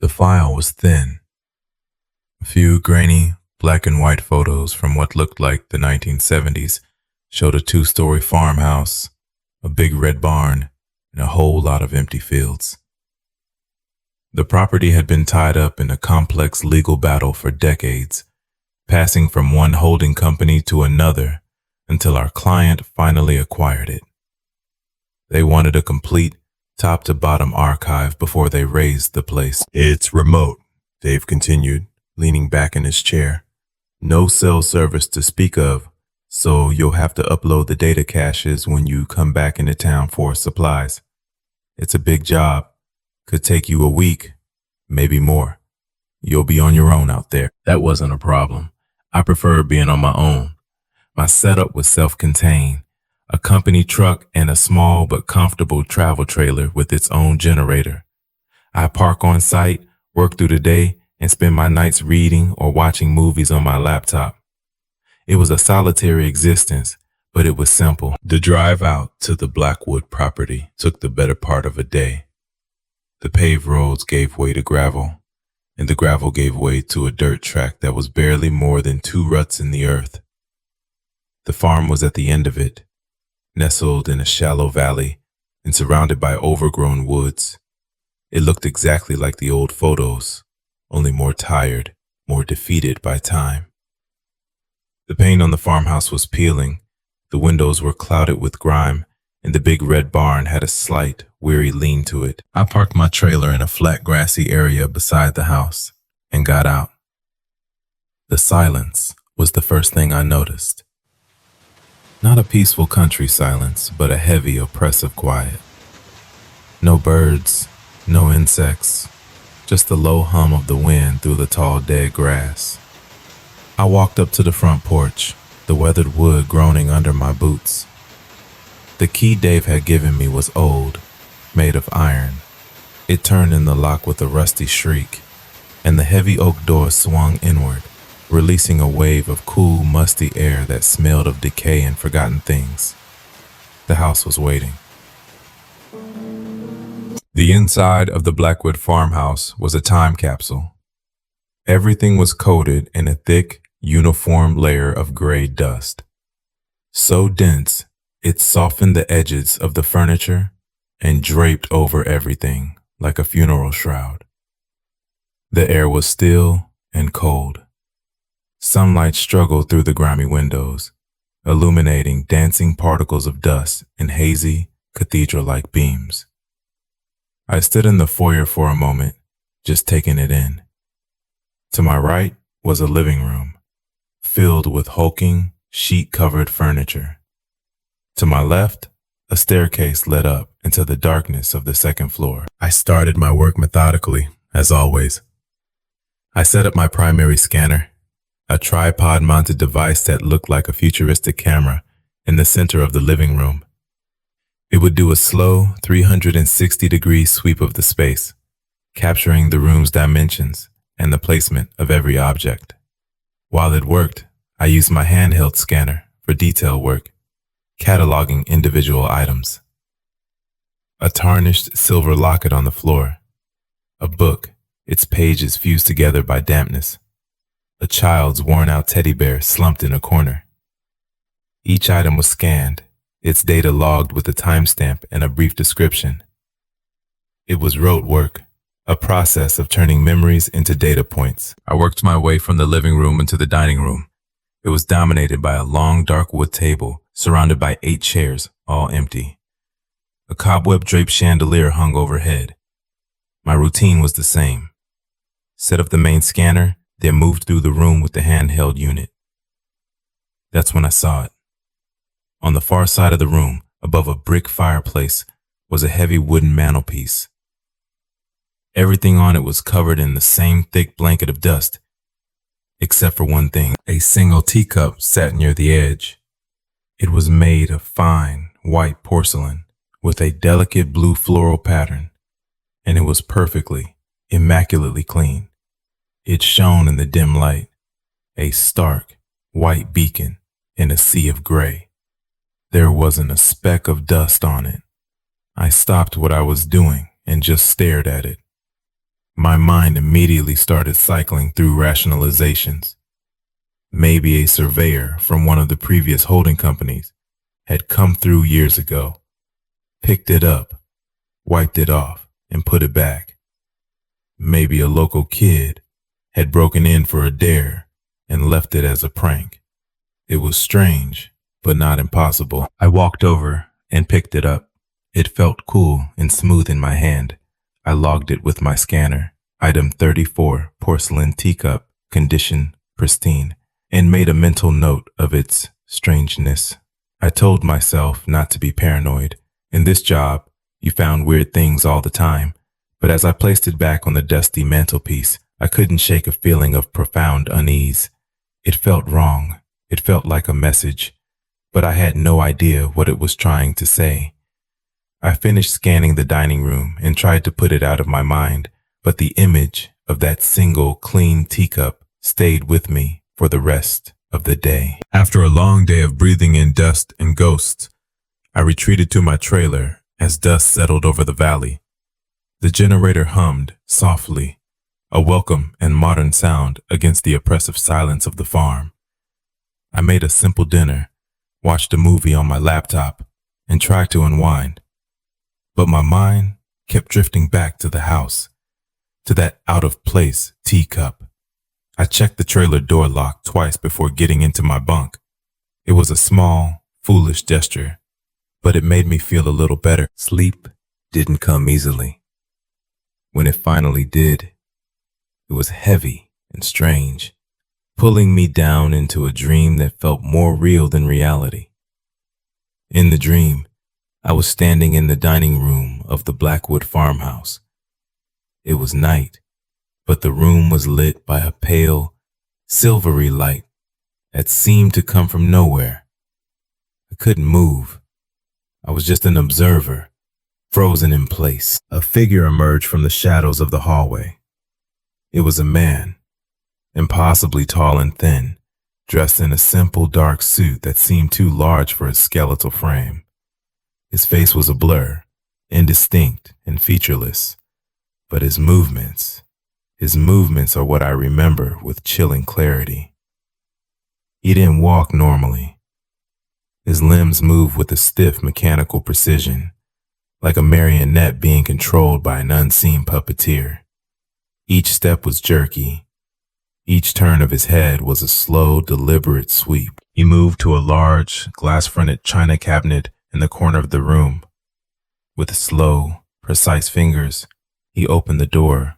The file was thin. A few grainy, black and white photos from what looked like the 1970s showed a 2-story farmhouse, a big red barn, and a whole lot of empty fields. The property had been tied up in a complex legal battle for decades, passing from one holding company to another until our client finally acquired it. They wanted a complete, top-to-bottom archive before they razed the place. "It's remote," Dave continued, leaning back in his chair. "No cell service to speak of, so you'll have to upload the data caches when you come back into town for supplies. It's a big job. Could take you a week, maybe more. You'll be on your own out there." That wasn't a problem. I prefer being on my own. My setup was self-contained, a company truck and a small but comfortable travel trailer with its own generator. I park on site, work through the day, and spend my nights reading or watching movies on my laptop. It was a solitary existence, but it was simple. The drive out to the Blackwood property took the better part of a day. The paved roads gave way to gravel, and the gravel gave way to a dirt track that was barely more than 2 ruts in the earth. The farm was at the end of it, nestled in a shallow valley and surrounded by overgrown woods. It looked exactly like the old photos, only more tired, more defeated by time. The paint on the farmhouse was peeling, the windows were clouded with grime, and the big red barn had a slight, weary lean to it. I parked my trailer in a flat, grassy area beside the house and got out. The silence was the first thing I noticed. Not a peaceful country silence, but a heavy, oppressive quiet. No birds, no insects, just the low hum of the wind through the tall, dead grass. I walked up to the front porch, the weathered wood groaning under my boots. The key Dave had given me was old, made of iron. It turned in the lock with a rusty shriek, and the heavy oak door swung inward, releasing a wave of cool, musty air that smelled of decay and forgotten things. The house was waiting. The inside of the Blackwood farmhouse was a time capsule. Everything was coated in a thick, uniform layer of gray dust. So dense, it softened the edges of the furniture and draped over everything like a funeral shroud. The air was still and cold. Sunlight struggled through the grimy windows, illuminating dancing particles of dust in hazy, cathedral-like beams. I stood in the foyer for a moment, just taking it in. To my right was a living room, filled with hulking, sheet-covered furniture. To my left, a staircase led up into the darkness of the second floor. I started my work methodically, as always. I set up my primary scanner, a tripod-mounted device that looked like a futuristic camera, in the center of the living room. It would do a slow 360-degree sweep of the space, capturing the room's dimensions and the placement of every object. While it worked, I used my handheld scanner for detail work, cataloging individual items. A tarnished silver locket on the floor, a book, its pages fused together by dampness, a child's worn-out teddy bear slumped in a corner. Each item was scanned, its data logged with a timestamp and a brief description. It was rote work, a process of turning memories into data points. I worked my way from the living room into the dining room. It was dominated by a long dark wood table surrounded by 8 chairs, all empty. A cobweb-draped chandelier hung overhead. My routine was the same. Set up the main scanner, then moved through the room with the handheld unit. That's when I saw it. On the far side of the room, above a brick fireplace, was a heavy wooden mantelpiece. Everything on it was covered in the same thick blanket of dust, except for one thing. A single teacup sat near the edge. It was made of fine, white porcelain with a delicate blue floral pattern, and it was perfectly, immaculately clean. It shone in the dim light, a stark, white beacon in a sea of gray. There wasn't a speck of dust on it. I stopped what I was doing and just stared at it. My mind immediately started cycling through rationalizations. Maybe a surveyor from one of the previous holding companies had come through years ago, picked it up, wiped it off, and put it back. Maybe a local kid had broken in for a dare and left it as a prank. It was strange, but not impossible. I walked over and picked it up. It felt cool and smooth in my hand. I logged it with my scanner, item 34, porcelain teacup, condition pristine, and made a mental note of its strangeness. I told myself not to be paranoid. In this job, you found weird things all the time, but as I placed it back on the dusty mantelpiece, I couldn't shake a feeling of profound unease. It felt wrong. It felt like a message, but I had no idea what it was trying to say. I finished scanning the dining room and tried to put it out of my mind, but the image of that single clean teacup stayed with me for the rest of the day. After a long day of breathing in dust and ghosts, I retreated to my trailer as dust settled over the valley. The generator hummed softly, a welcome and modern sound against the oppressive silence of the farm. I made a simple dinner, watched a movie on my laptop, and tried to unwind. But my mind kept drifting back to the house, to that out-of-place teacup. I checked the trailer door lock twice before getting into my bunk. It was a small, foolish gesture, but it made me feel a little better. Sleep didn't come easily. When it finally did, it was heavy and strange, pulling me down into a dream that felt more real than reality. In the dream, I was standing in the dining room of the Blackwood farmhouse. It was night, but the room was lit by a pale, silvery light that seemed to come from nowhere. I couldn't move. I was just an observer, frozen in place. A figure emerged from the shadows of the hallway. It was a man, impossibly tall and thin, dressed in a simple dark suit that seemed too large for his skeletal frame. His face was a blur, indistinct and featureless, but his movements are what I remember with chilling clarity. He didn't walk normally. His limbs moved with a stiff mechanical precision, like a marionette being controlled by an unseen puppeteer. Each step was jerky. Each turn of his head was a slow, deliberate sweep. He moved to a large, glass-fronted china cabinet in the corner of the room. With slow, precise fingers, he opened the door.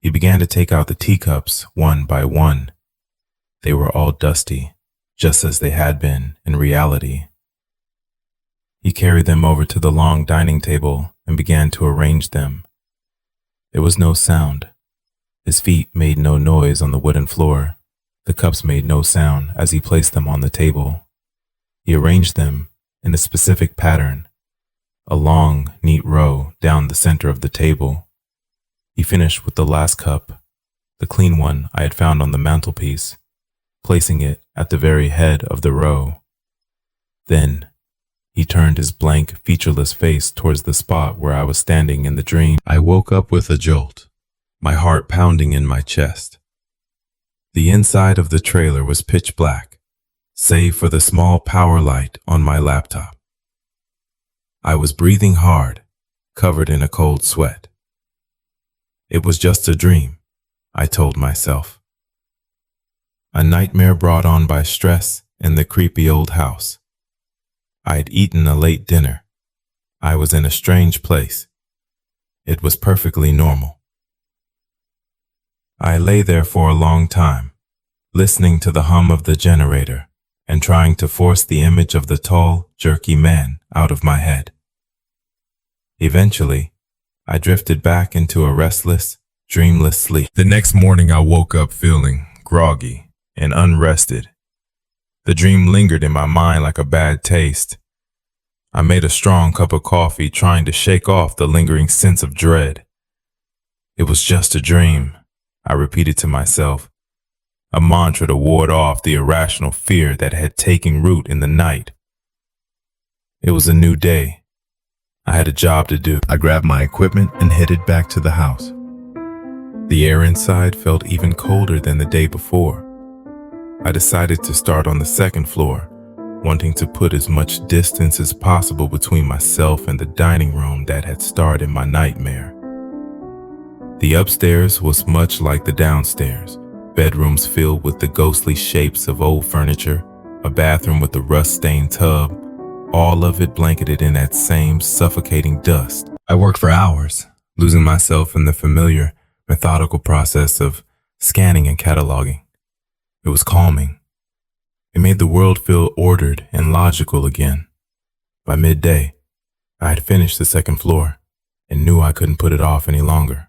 He began to take out the teacups one by one. They were all dusty, just as they had been in reality. He carried them over to the long dining table and began to arrange them. There was no sound. His feet made no noise on the wooden floor. The cups made no sound as he placed them on the table. He arranged them in a specific pattern, a long, neat row down the center of the table. He finished with the last cup, the clean one I had found on the mantelpiece. placing it at the very head of the row. Then he turned his blank, featureless face towards the spot where I was standing in the dream. I woke up with a jolt, my heart pounding in my chest. The inside of the trailer was pitch black, save for the small power light on my laptop. I was breathing hard, covered in a cold sweat. It was just a dream, I told myself. A nightmare brought on by stress in the creepy old house. I had eaten a late dinner. I was in a strange place. It was perfectly normal. I lay there for a long time, listening to the hum of the generator and trying to force the image of the tall, jerky man out of my head. Eventually, I drifted back into a restless, dreamless sleep. The next morning I woke up feeling groggy and unrested. The dream lingered in my mind like a bad taste. I made a strong cup of coffee, trying to shake off the lingering sense of dread. It was just a dream, I repeated to myself, a mantra to ward off the irrational fear that had taken root in the night. It was a new day. I had a job to do. I grabbed my equipment and headed back to the house. The air inside felt even colder than the day before. I decided to start on the second floor, wanting to put as much distance as possible between myself and the dining room that had started my nightmare. The upstairs was much like the downstairs, bedrooms filled with the ghostly shapes of old furniture, a bathroom with a rust-stained tub, all of it blanketed in that same suffocating dust. I worked for hours, losing myself in the familiar, methodical process of scanning and cataloging. It was calming. It made the world feel ordered and logical again. By midday, I had finished the second floor and knew I couldn't put it off any longer.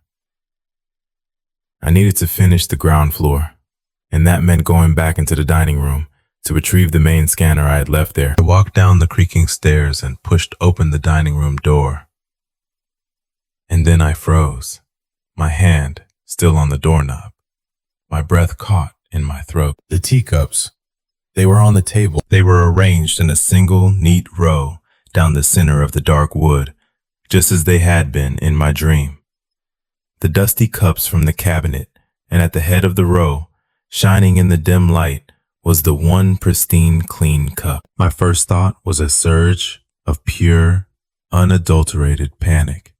I needed to finish the ground floor, and that meant going back into the dining room to retrieve the main scanner I had left there. I walked down the creaking stairs and pushed open the dining room door. And then I froze, my hand still on the doorknob, my breath caught in my throat. The teacups, they were on the table. They were arranged in a single, neat row down the center of the dark wood, just as they had been in my dream. The dusty cups from the cabinet, and at the head of the row, shining in the dim light, was the one pristine, clean cup. My first thought was a surge of pure, unadulterated panic.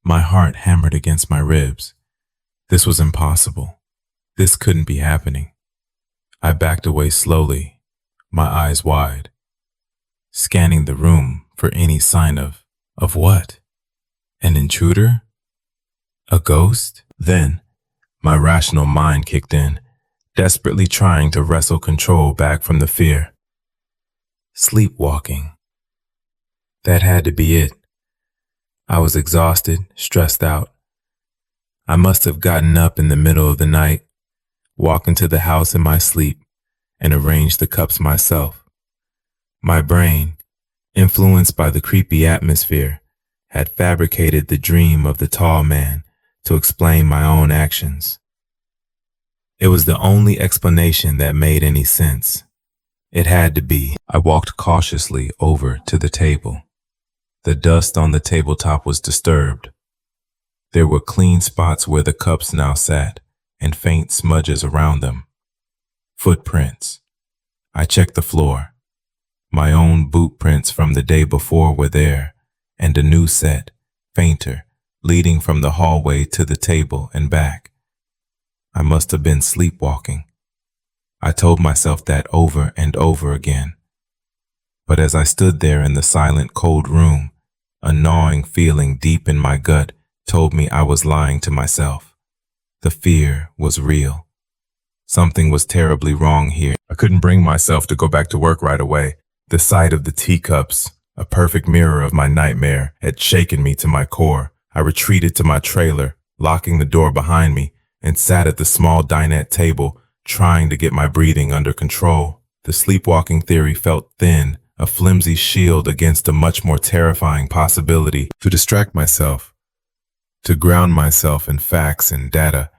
My heart hammered against my ribs. This was impossible. This couldn't be happening. I backed away slowly, my eyes wide, scanning the room for any sign of what? An intruder? A ghost? Then, my rational mind kicked in, desperately trying to wrestle control back from the fear. Sleepwalking. That had to be it. I was exhausted, stressed out. I must have gotten up in the middle of the night, walked into the house in my sleep, and arranged the cups myself. My brain, influenced by the creepy atmosphere, had fabricated the dream of the tall man to explain my own actions. It was the only explanation that made any sense. It had to be. I walked cautiously over to the table. The dust on the tabletop was disturbed. There were clean spots where the cups now sat, and faint smudges around them. Footprints. I checked the floor. My own boot prints from the day before were there, and a new set, fainter, leading from the hallway to the table and back. I must have been sleepwalking. I told myself that over and over again. But as I stood there in the silent, cold room, a gnawing feeling deep in my gut told me I was lying to myself. The fear was real. Something was terribly wrong here. I couldn't bring myself to go back to work right away. The sight of the teacups, a perfect mirror of my nightmare, had shaken me to my core. I retreated to my trailer, locking the door behind me, and sat at the small dinette table, trying to get my breathing under control. The sleepwalking theory felt thin, a flimsy shield against a much more terrifying possibility. To distract myself, to ground myself in facts and data,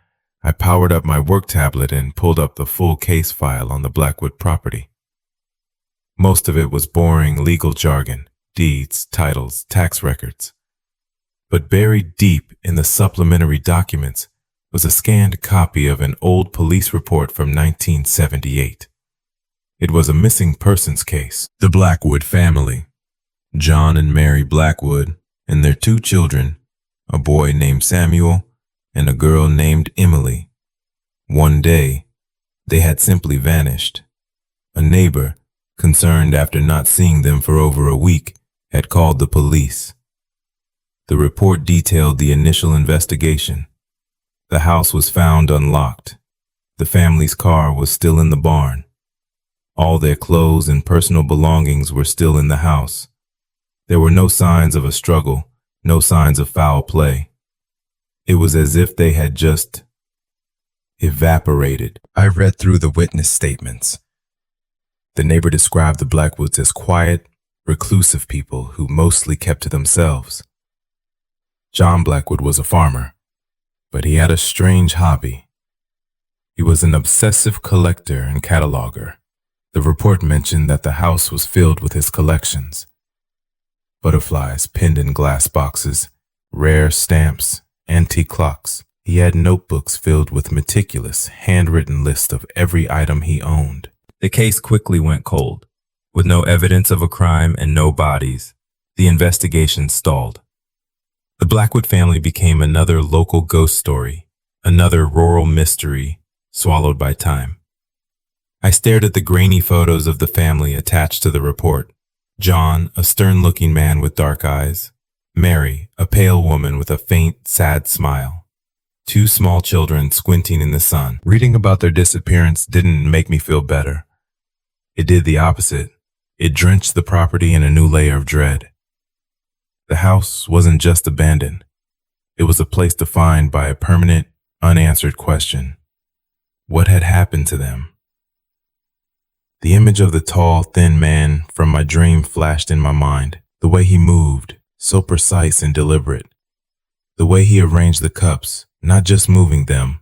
I powered up my work tablet and pulled up the full case file on the Blackwood property. Most of it was boring legal jargon, deeds, titles, tax records. But buried deep in the supplementary documents was a scanned copy of an old police report from 1978. It was a missing persons case. The Blackwood family, John and Mary Blackwood, and their two children, a boy named Samuel and a girl named Emily. One day, they had simply vanished. A neighbor, concerned after not seeing them for over a week, had called the police. The report detailed the initial investigation. The house was found unlocked. The family's car was still in the barn. All their clothes and personal belongings were still in the house. There were no signs of a struggle, no signs of foul play. It was as if they had just evaporated. I read through the witness statements. The neighbor described the Blackwoods as quiet, reclusive people who mostly kept to themselves. John Blackwood was a farmer, but he had a strange hobby. He was an obsessive collector and cataloger. The report mentioned that the house was filled with his collections. Butterflies pinned in glass boxes, rare stamps, antique clocks. He had notebooks filled with meticulous, handwritten lists of every item he owned. The case quickly went cold. With no evidence of a crime and no bodies, the investigation stalled. The Blackwood family became another local ghost story, another rural mystery swallowed by time. I stared at the grainy photos of the family attached to the report. John, a stern-looking man with dark eyes. Mary, a pale woman with a faint, sad smile. Two small children squinting in the sun. Reading about their disappearance didn't make me feel better. It did the opposite. It drenched the property in a new layer of dread. The house wasn't just abandoned. It was a place defined by a permanent, unanswered question. What had happened to them? The image of the tall, thin man from my dream flashed in my mind. The way he moved, so precise and deliberate. The way he arranged the cups, not just moving them,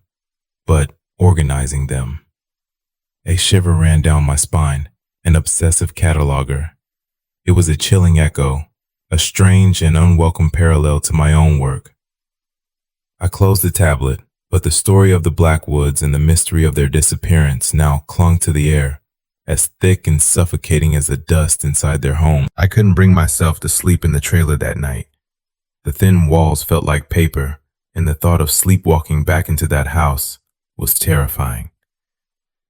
but organizing them. A shiver ran down my spine, an obsessive cataloger. It was a chilling echo, a strange and unwelcome parallel to my own work. I closed the tablet, but the story of the Blackwoods and the mystery of their disappearance now clung to the air, as thick and suffocating as the dust inside their home. I couldn't bring myself to sleep in the trailer that night. The thin walls felt like paper, and the thought of sleepwalking back into that house was terrifying.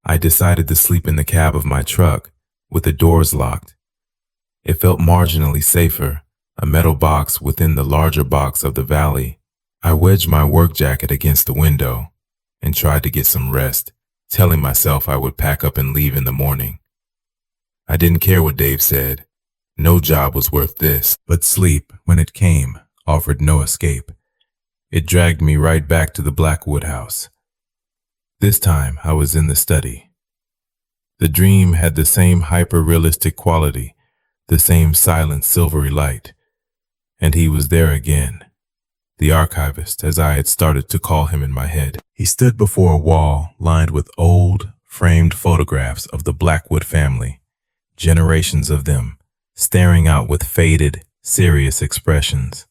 I decided to sleep in the cab of my truck, with the doors locked. It felt marginally safer, a metal box within the larger box of the valley. I wedged my work jacket against the window and tried to get some rest, telling myself I would pack up and leave in the morning. I didn't care what Dave said. No job was worth this. But sleep, when it came, offered no escape. It dragged me right back to the Blackwood house. This time I was in the study. The dream had the same hyper-realistic quality, the same silent silvery light. And he was there again, the archivist, as I had started to call him in my head. He stood before a wall lined with old, framed photographs of the Blackwood family, generations of them, staring out with faded, serious expressions.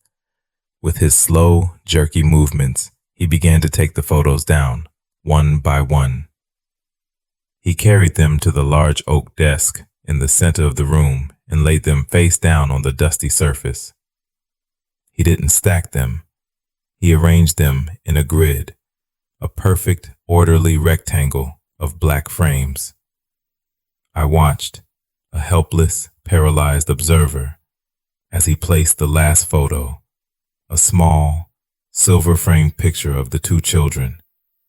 With his slow, jerky movements, he began to take the photos down, one by one. He carried them to the large oak desk in the center of the room and laid them face down on the dusty surface. He didn't stack them. He arranged them in a grid, a perfect, orderly rectangle of black frames. I watched, a helpless, paralyzed observer, as he placed the last photo, a small, silver-framed picture of the two children,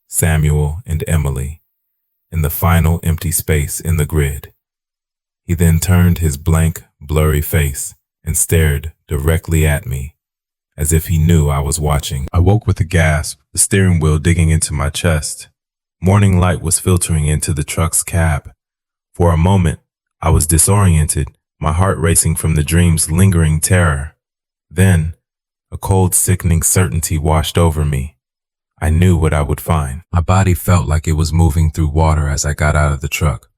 Samuel and Emily, in the final empty space in the grid. He then turned his blank, blurry face and stared directly at me, as if he knew I was watching. I woke with a gasp, the steering wheel digging into my chest. Morning light was filtering into the truck's cab. For a moment, I was disoriented, my heart racing from the dream's lingering terror. Then, a cold, sickening certainty washed over me. I knew what I would find. My body felt like it was moving through water as I got out of the truck.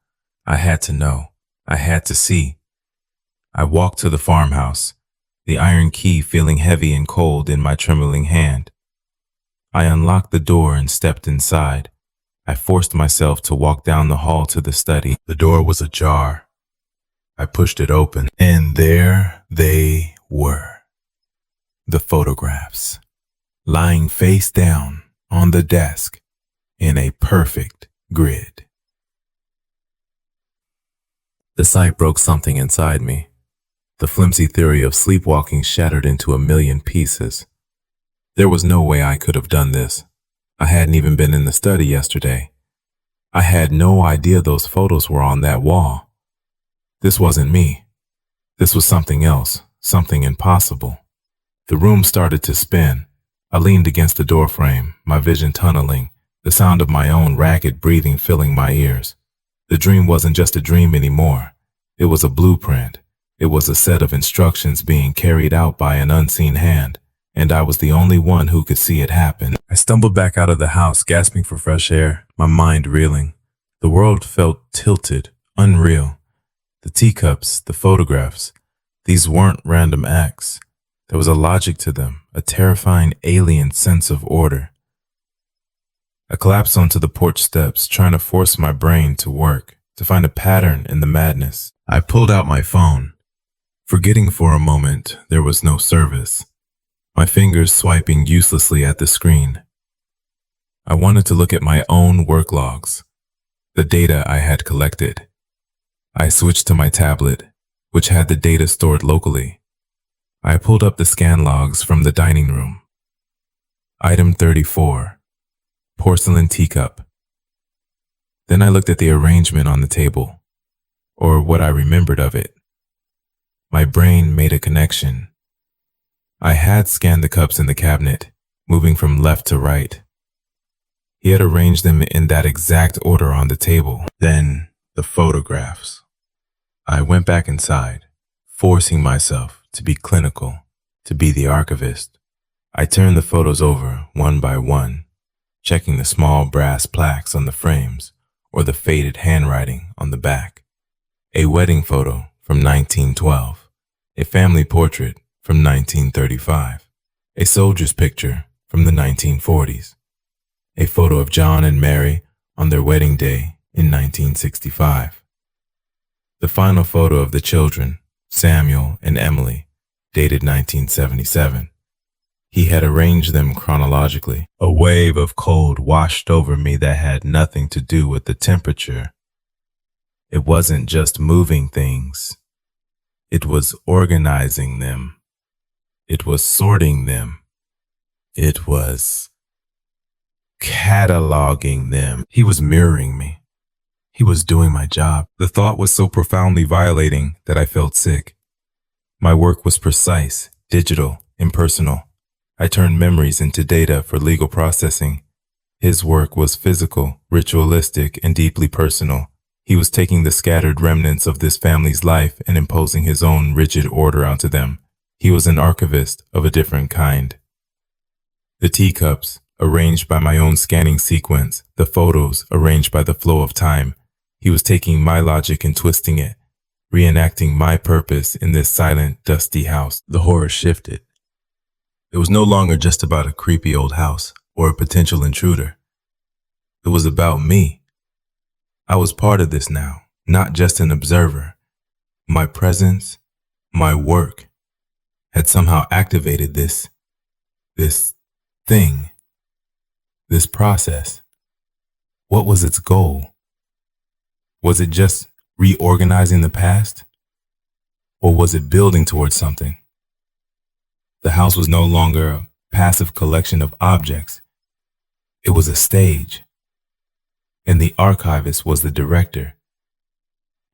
I had to know. I had to see. I walked to the farmhouse, the iron key feeling heavy and cold in my trembling hand. I unlocked the door and stepped inside. I forced myself to walk down the hall to the study. The door was ajar. I pushed it open, and there they were. The photographs, lying face down on the desk in a perfect grid. The sight broke something inside me. The flimsy theory of sleepwalking shattered into a million pieces. There was no way I could have done this. I hadn't even been in the study yesterday. I had no idea those photos were on that wall. This wasn't me. This was something else, something impossible. The room started to spin. I leaned against the doorframe, my vision tunneling, the sound of my own ragged breathing filling my ears. The dream wasn't just a dream anymore. It was a blueprint. It was a set of instructions being carried out by an unseen hand, and I was the only one who could see it happen. I stumbled back out of the house, gasping for fresh air, my mind reeling. The world felt tilted, unreal. The teacups, the photographs, these weren't random acts. There was a logic to them, a terrifying alien sense of order. I collapsed onto the porch steps, trying to force my brain to work, to find a pattern in the madness. I pulled out my phone, forgetting for a moment there was no service, my fingers swiping uselessly at the screen. I wanted to look at my own work logs, the data I had collected. I switched to my tablet, which had the data stored locally. I pulled up the scan logs from the dining room. Item 34, porcelain teacup. Then I looked at the arrangement on the table, or what I remembered of it. My brain made a connection. I had scanned the cups in the cabinet, moving from left to right. He had arranged them in that exact order on the table. Then, the photographs. I went back inside, forcing myself to be clinical, to be the archivist. I turned the photos over one by one, checking the small brass plaques on the frames or the faded handwriting on the back. A wedding photo from 1912, a family portrait from 1935, a soldier's picture from the 1940s, a photo of John and Mary on their wedding day in 1965. The final photo of the children, Samuel and Emily, dated 1977. He had arranged them chronologically. A wave of cold washed over me that had nothing to do with the temperature. It wasn't just moving things. It was organizing them. It was sorting them. It was cataloging them. He was mirroring me. He was doing my job. The thought was so profoundly violating that I felt sick. My work was precise, digital, impersonal. I turned memories into data for legal processing. His work was physical, ritualistic, and deeply personal. He was taking the scattered remnants of this family's life and imposing his own rigid order onto them. He was an archivist of a different kind. The teacups, arranged by my own scanning sequence, the photos arranged by the flow of time. He was taking my logic and twisting it, reenacting my purpose in this silent, dusty house. The horror shifted. It was no longer just about a creepy old house or a potential intruder. It was about me. I was part of this now, not just an observer. My presence, my work, had somehow activated this thing, this process. What was its goal? Was it just reorganizing the past? Or was it building towards something? The house was no longer a passive collection of objects. It was a stage. And the archivist was the director,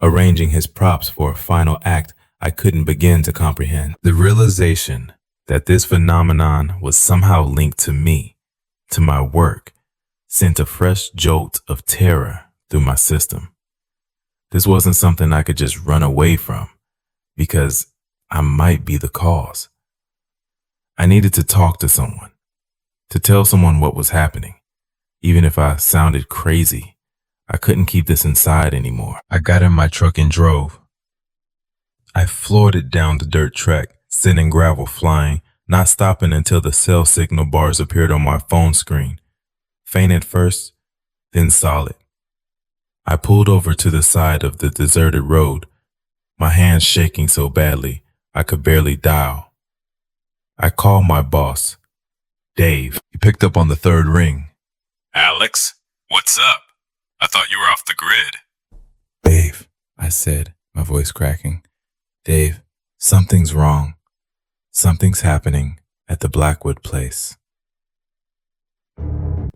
arranging his props for a final act I couldn't begin to comprehend. The realization that this phenomenon was somehow linked to me, to my work, sent a fresh jolt of terror through my system. This wasn't something I could just run away from, because I might be the cause. I needed to talk to someone, to tell someone what was happening. Even if I sounded crazy, I couldn't keep this inside anymore. I got in my truck and drove. I floored it down the dirt track, sending gravel flying, not stopping until the cell signal bars appeared on my phone screen. Faint at first, then solid. I pulled over to the side of the deserted road, my hands shaking so badly I could barely dial. I called my boss, Dave. He picked up on the third ring. Alex, what's up? I thought you were off the grid. Dave, I said, my voice cracking. Dave, something's wrong. Something's happening at the Blackwood place.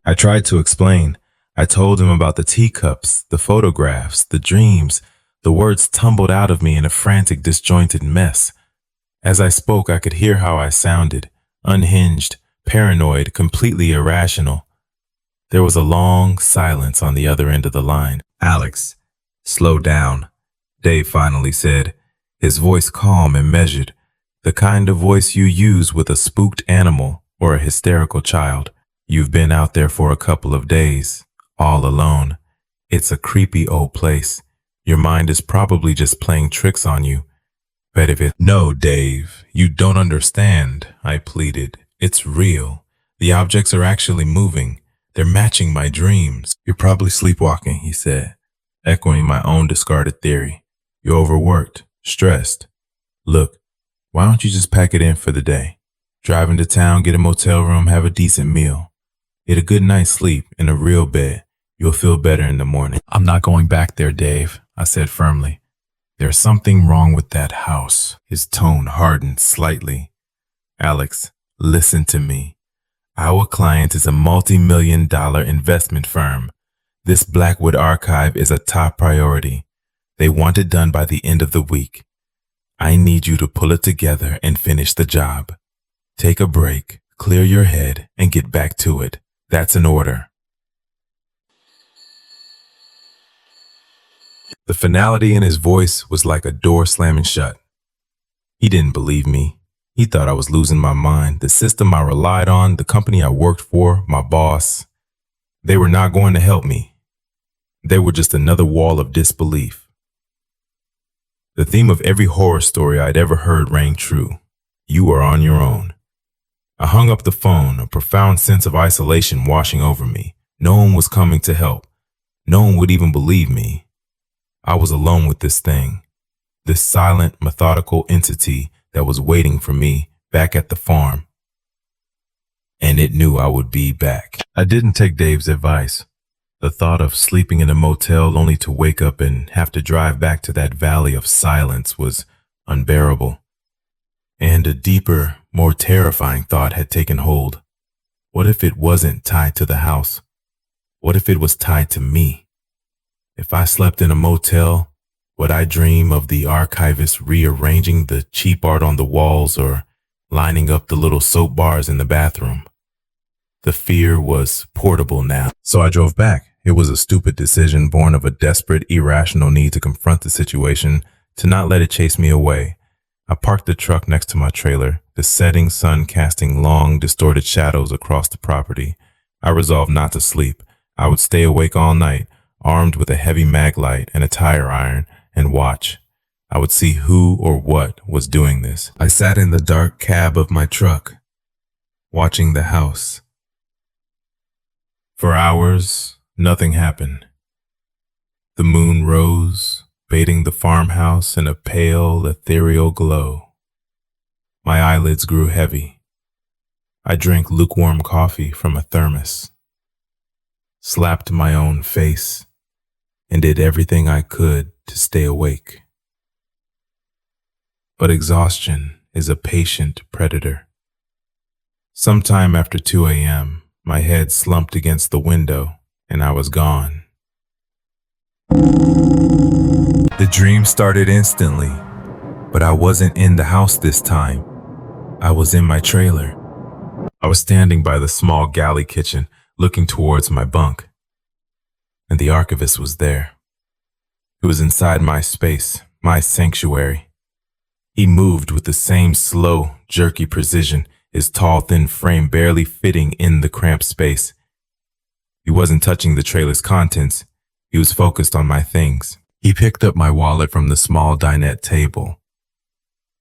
I tried to explain. I told him about the teacups, the photographs, the dreams. The words tumbled out of me in a frantic, disjointed mess. As I spoke, I could hear how I sounded, unhinged, paranoid, completely irrational. There was a long silence on the other end of the line. Alex, slow down, Dave finally said, his voice calm and measured, the kind of voice you use with a spooked animal or a hysterical child. You've been out there for a couple of days, all alone. It's a creepy old place. Your mind is probably just playing tricks on you. But if it— No, Dave, you don't understand, I pleaded. It's real. The objects are actually moving. They're matching my dreams. You're probably sleepwalking, he said, echoing my own discarded theory. You're overworked, stressed. Look, why don't you just pack it in for the day? Drive into town, get a motel room, have a decent meal. Get a good night's sleep in a real bed. You'll feel better in the morning. I'm not going back there, Dave, I said firmly. There's something wrong with that house. His tone hardened slightly. Alex, listen to me. Our client is a multi-million-dollar investment firm. This Blackwood archive is a top priority. They want it done by the end of the week. I need you to pull it together and finish the job. Take a break, clear your head, and get back to it. That's an order. The finality in his voice was like a door slamming shut. He didn't believe me. He thought I was losing my mind. The system I relied on, the company I worked for, my boss, they were not going to help me. They were just another wall of disbelief. The theme of every horror story I'd ever heard rang true. You are on your own. I hung up the phone, a profound sense of isolation washing over me. No one was coming to help. No one would even believe me. I was alone with this thing, this silent, methodical entity that was waiting for me back at the farm. And it knew I would be back. I didn't take Dave's advice. The thought of sleeping in a motel only to wake up and have to drive back to that valley of silence was unbearable. And a deeper, more terrifying thought had taken hold. What if it wasn't tied to the house? What if it was tied to me? If I slept in a motel, would I dream of the archivist rearranging the cheap art on the walls or lining up the little soap bars in the bathroom? The fear was portable now. So I drove back. It was a stupid decision born of a desperate, irrational need to confront the situation, to not let it chase me away. I parked the truck next to my trailer, the setting sun casting long, distorted shadows across the property. I resolved not to sleep. I would stay awake all night, armed with a heavy mag light and a tire iron, and watch. I would see who or what was doing this. I sat in the dark cab of my truck, watching the house. For hours, nothing happened. The moon rose, bathing the farmhouse in a pale, ethereal glow. My eyelids grew heavy. I drank lukewarm coffee from a thermos, slapped my own face, and did everything I could to stay awake. But exhaustion is a patient predator. Sometime after 2 a.m., my head slumped against the window, and I was gone. The dream started instantly, but I wasn't in the house this time. I was in my trailer. I was standing by the small galley kitchen, looking towards my bunk, and the archivist was there. He was inside my space, my sanctuary. He moved with the same slow, jerky precision, his tall, thin frame barely fitting in the cramped space. He wasn't touching the trailer's contents. He was focused on my things. He picked up my wallet from the small dinette table.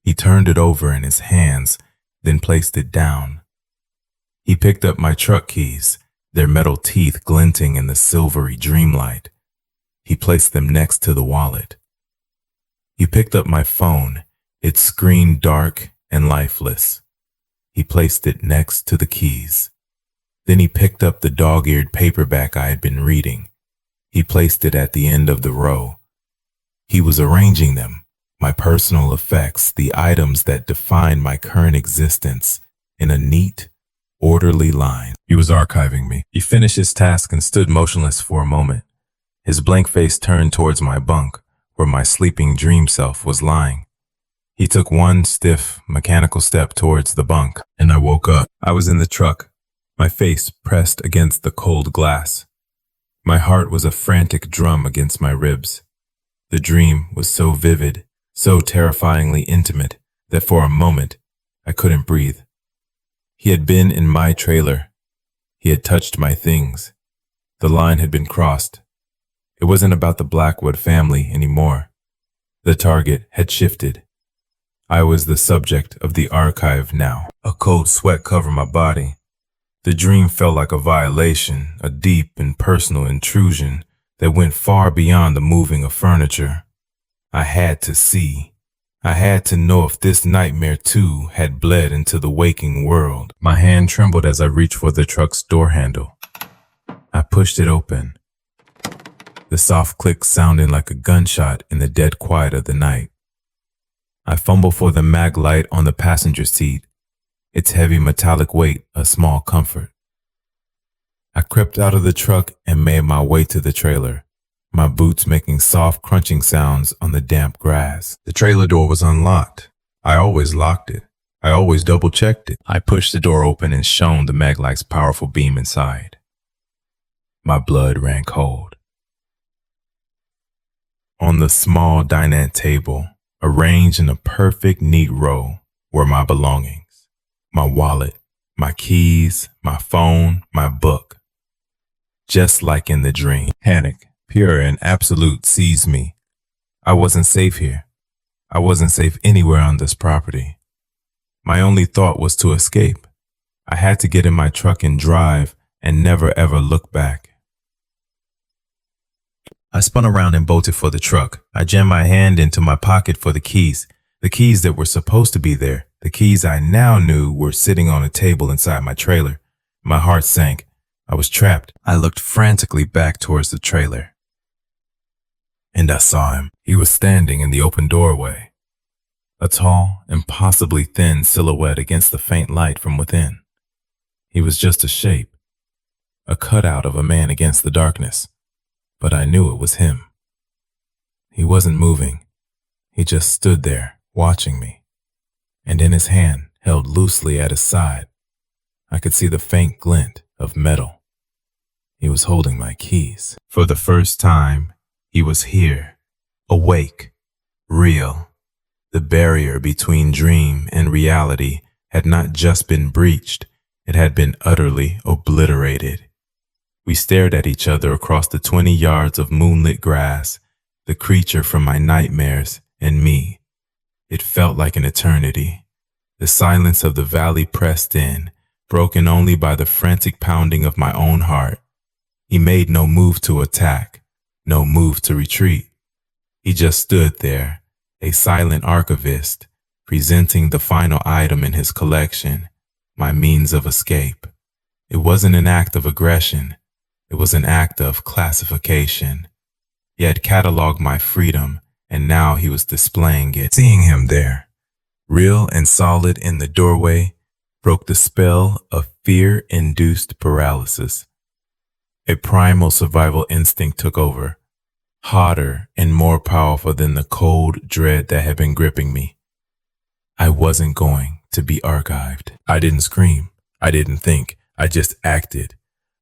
He turned it over in his hands, then placed it down. He picked up my truck keys, their metal teeth glinting in the silvery dreamlight. He placed them next to the wallet. He picked up my phone, its screen dark and lifeless. He placed it next to the keys. Then he picked up the dog-eared paperback I had been reading. He placed it at the end of the row. He was arranging them, my personal effects, the items that define my current existence, in a neat, orderly line. He was archiving me. He finished his task and stood motionless for a moment. His blank face turned towards my bunk, where my sleeping dream self was lying. He took one stiff, mechanical step towards the bunk, and I woke up. I was in the truck, my face pressed against the cold glass. My heart was a frantic drum against my ribs. The dream was so vivid, so terrifyingly intimate, that for a moment, I couldn't breathe. He had been in my trailer. He had touched my things. The line had been crossed. It wasn't about the Blackwood family anymore. The target had shifted. I was the subject of the archive now. A cold sweat covered my body. The dream felt like a violation, a deep and personal intrusion that went far beyond the moving of furniture. I had to see. I had to know if this nightmare too had bled into the waking world. My hand trembled as I reached for the truck's door handle. I pushed it open. The soft click sounded like a gunshot in the dead quiet of the night. I fumbled for the mag light on the passenger seat, its heavy metallic weight a small comfort. I crept out of the truck and made my way to the trailer, my boots making soft crunching sounds on the damp grass. The trailer door was unlocked. I always locked it. I always double-checked it. I pushed the door open and shone the mag light's powerful beam inside. My blood ran cold. On the small dinette table, arranged in a perfect neat row, were my belongings. My wallet, my keys, my phone, my book. Just like in the dream, panic, pure and absolute, seized me. I wasn't safe here. I wasn't safe anywhere on this property. My only thought was to escape. I had to get in my truck and drive and never ever look back. I spun around and bolted for the truck. I jammed my hand into my pocket for the keys that were supposed to be there. The keys I now knew were sitting on a table inside my trailer. My heart sank. I was trapped. I looked frantically back towards the trailer. And I saw him. He was standing in the open doorway. A tall, impossibly thin silhouette against the faint light from within. He was just a shape, a cutout of a man against the darkness. But I knew it was him. He wasn't moving. He just stood there, watching me. And in his hand, held loosely at his side, I could see the faint glint of metal. He was holding my keys. For the first time, he was here, awake, real. The barrier between dream and reality had not just been breached, it had been utterly obliterated. We stared at each other across the 20 yards of moonlit grass, the creature from my nightmares and me. It felt like an eternity. The silence of the valley pressed in, broken only by the frantic pounding of my own heart. He made no move to attack, no move to retreat. He just stood there, a silent archivist, presenting the final item in his collection, my means of escape. It wasn't an act of aggression. It was an act of classification. He had cataloged my freedom, and now he was displaying it. Seeing him there, real and solid in the doorway, broke the spell of fear-induced paralysis. A primal survival instinct took over, hotter and more powerful than the cold dread that had been gripping me. I wasn't going to be archived. I didn't scream. I didn't think. I just acted.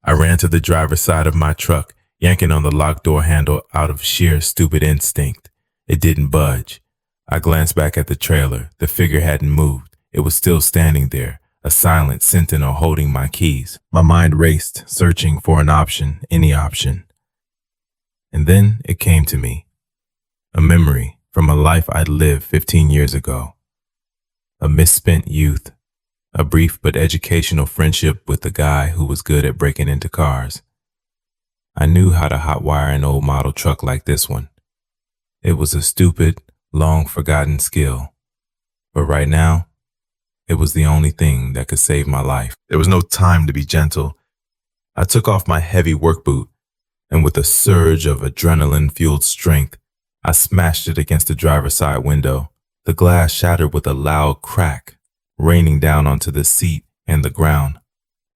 I ran to the driver's side of my truck, yanking on the locked door handle out of sheer stupid instinct. It didn't budge. I glanced back at the trailer. The figure hadn't moved. It was still standing there, a silent sentinel holding my keys. My mind raced, searching for an option, any option. And then it came to me, a memory from a life I'd lived 15 years ago. A misspent youth, a brief but educational friendship with a guy who was good at breaking into cars. I knew how to hotwire an old model truck like this one. It was a stupid, long-forgotten skill. But right now, it was the only thing that could save my life. There was no time to be gentle. I took off my heavy work boot, and with a surge of adrenaline-fueled strength, I smashed it against the driver's side window. The glass shattered with a loud crack, raining down onto the seat and the ground.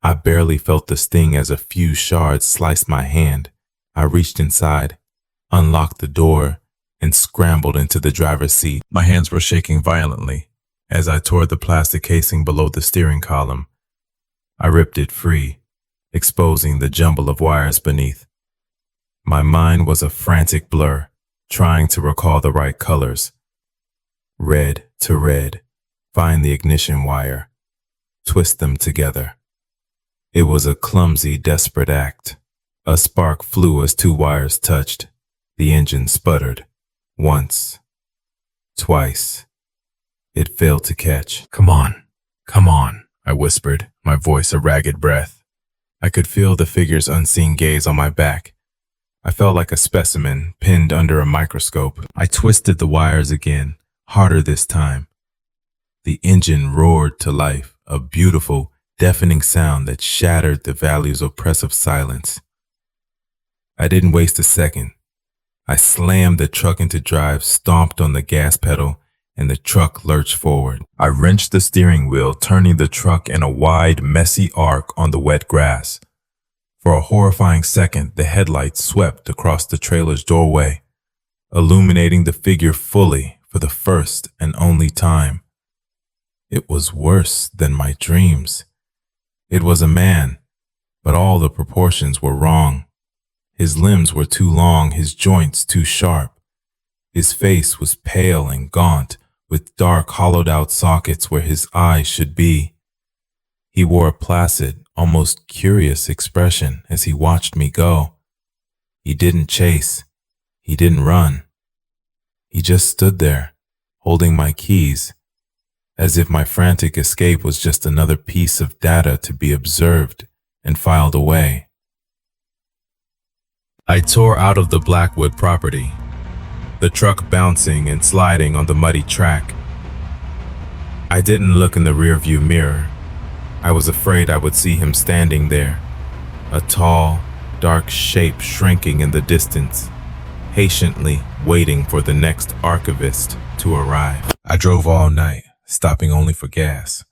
I barely felt the sting as a few shards sliced my hand. I reached inside, unlocked the door, and scrambled into the driver's seat. My hands were shaking violently as I tore the plastic casing below the steering column. I ripped it free, exposing the jumble of wires beneath. My mind was a frantic blur, trying to recall the right colors. Red to red, find the ignition wire, twist them together. It was a clumsy, desperate act. A spark flew as two wires touched. The engine sputtered. Once. Twice. It failed to catch. Come on, I whispered, my voice a ragged breath. I could feel the figure's unseen gaze on my back. I felt like a specimen pinned under a microscope. I twisted the wires again, harder this time. The engine roared to life, a beautiful, deafening sound that shattered the valley's oppressive silence. I didn't waste a second. I slammed the truck into drive, stomped on the gas pedal, and the truck lurched forward. I wrenched the steering wheel, turning the truck in a wide, messy arc on the wet grass. For a horrifying second, the headlights swept across the trailer's doorway, illuminating the figure fully for the first and only time. It was worse than my dreams. It was a man, but all the proportions were wrong. His limbs were too long, his joints too sharp. His face was pale and gaunt, with dark, hollowed-out sockets where his eyes should be. He wore a placid, almost curious expression as he watched me go. He didn't chase. He didn't run. He just stood there, holding my keys, as if my frantic escape was just another piece of data to be observed and filed away. I tore out of the Blackwood property, the truck bouncing and sliding on the muddy track. I didn't look in the rearview mirror. I was afraid I would see him standing there, a tall, dark shape shrinking in the distance, patiently waiting for the next archivist to arrive. I drove all night, stopping only for gas.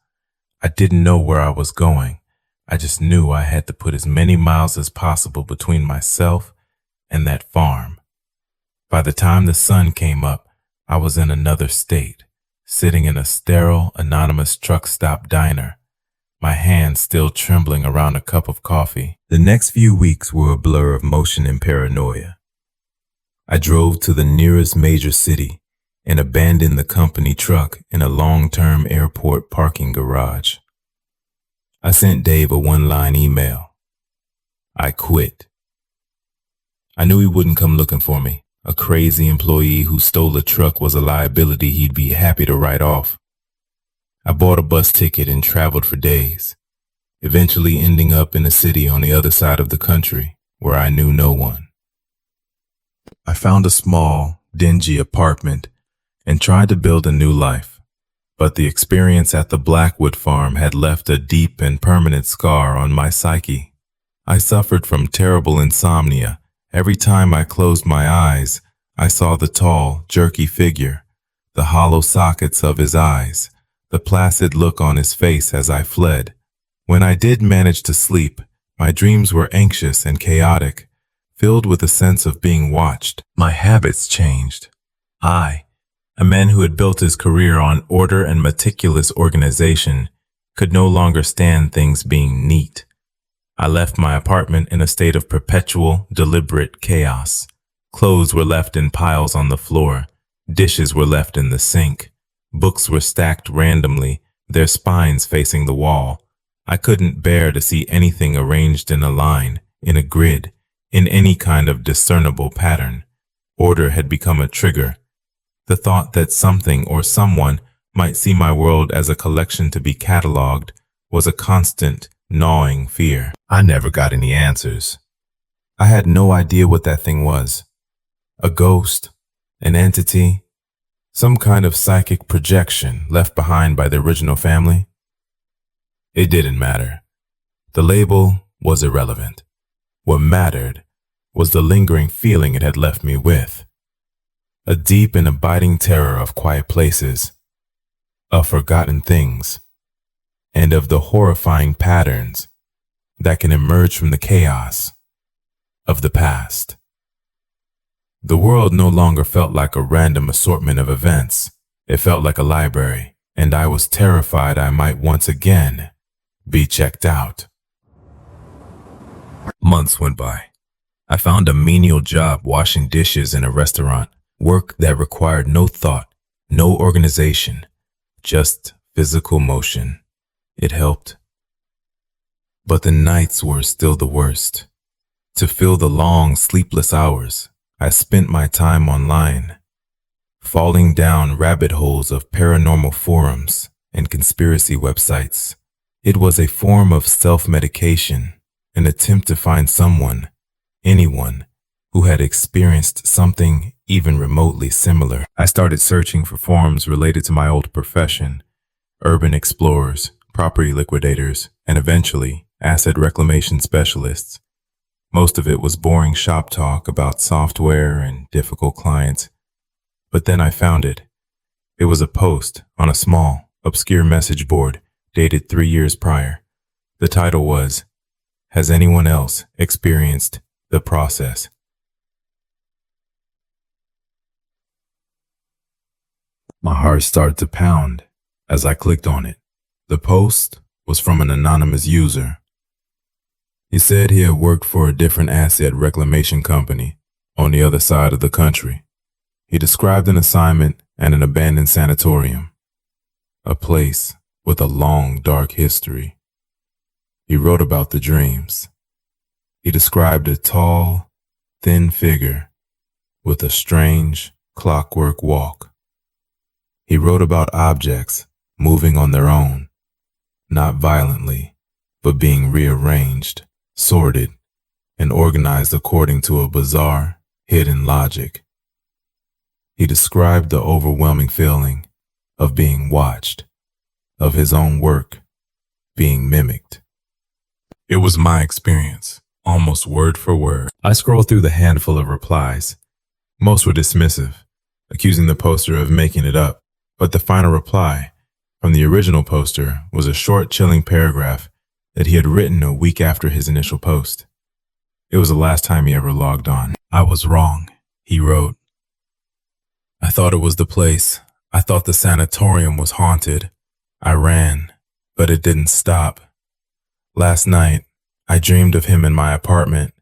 I didn't know where I was going. I just knew I had to put as many miles as possible between myself and that farm. By the time the sun came up, I was in another state, sitting in a sterile, anonymous truck stop diner, my hands still trembling around a cup of coffee. The next few weeks were a blur of motion and paranoia. I drove to the nearest major city and abandoned the company truck in a long-term airport parking garage. I sent Dave a one-line email. I quit. I knew he wouldn't come looking for me. A crazy employee who stole a truck was a liability he'd be happy to write off. I bought a bus ticket and traveled for days, eventually ending up in a city on the other side of the country where I knew no one. I found a small, dingy apartment and tried to build a new life, but the experience at the Blackwood farm had left a deep and permanent scar on my psyche. I suffered from terrible insomnia. Every time I closed my eyes, I saw the tall, jerky figure, the hollow sockets of his eyes, the placid look on his face as I fled. When I did manage to sleep, my dreams were anxious and chaotic, filled with a sense of being watched. My habits changed. I, a man who had built his career on order and meticulous organization, could no longer stand things being neat. I left my apartment in a state of perpetual, deliberate chaos. Clothes were left in piles on the floor. Dishes were left in the sink. Books were stacked randomly. their spines facing the wall. I couldn't bear to see anything arranged in a line, in a grid, in any kind of discernible pattern. Order had become a trigger. The thought that something or someone might see my world as a collection to be cataloged was a constant, gnawing fear. I never got any answers. I had no idea what that thing was. A ghost, an entity, some kind of psychic projection left behind by the original family. It didn't matter. The label was irrelevant. What mattered was the lingering feeling it had left me with. A deep and abiding terror of quiet places, of forgotten things, and of the horrifying patterns that can emerge from the chaos of the past. The world no longer felt like a random assortment of events. It felt like a library, and I was terrified I might once again be checked out. Months went by. I found a menial job washing dishes in a restaurant, work that required no thought, no organization, just physical motion. It helped. But the nights were still the worst. To fill the long, sleepless hours, I spent my time online, falling down rabbit holes of paranormal forums and conspiracy websites. It was a form of self-medication, an attempt to find someone, anyone, who had experienced something even remotely similar. I started searching for forums related to my old profession, urban explorers, property liquidators, and eventually asset reclamation specialists. Most of it was boring shop talk about software and difficult clients. But then I found it. It was a post on a small, obscure message board dated 3 years prior. The title was, "Has anyone else experienced the process?" My heart started to pound as I clicked on it. The post was from an anonymous user. He said he had worked for a different asset reclamation company on the other side of the country. He described an assignment at an abandoned sanatorium, a place with a long, dark history. He wrote about the dreams. He described a tall, thin figure with a strange, clockwork walk. He wrote about objects moving on their own, not violently, but being rearranged, sorted, and organized according to a bizarre, hidden logic. He described the overwhelming feeling of being watched, of his own work being mimicked. It was my experience, almost word for word. I scrolled through the handful of replies. Most were dismissive, accusing the poster of making it up, but the final reply from the original poster was a short, chilling paragraph that he had written a week after his initial post. It was the last time he ever logged on. "I was wrong," he wrote. "I thought it was the place. I thought the sanatorium was haunted. I ran, but it didn't stop. Last night, I dreamed of him in my apartment.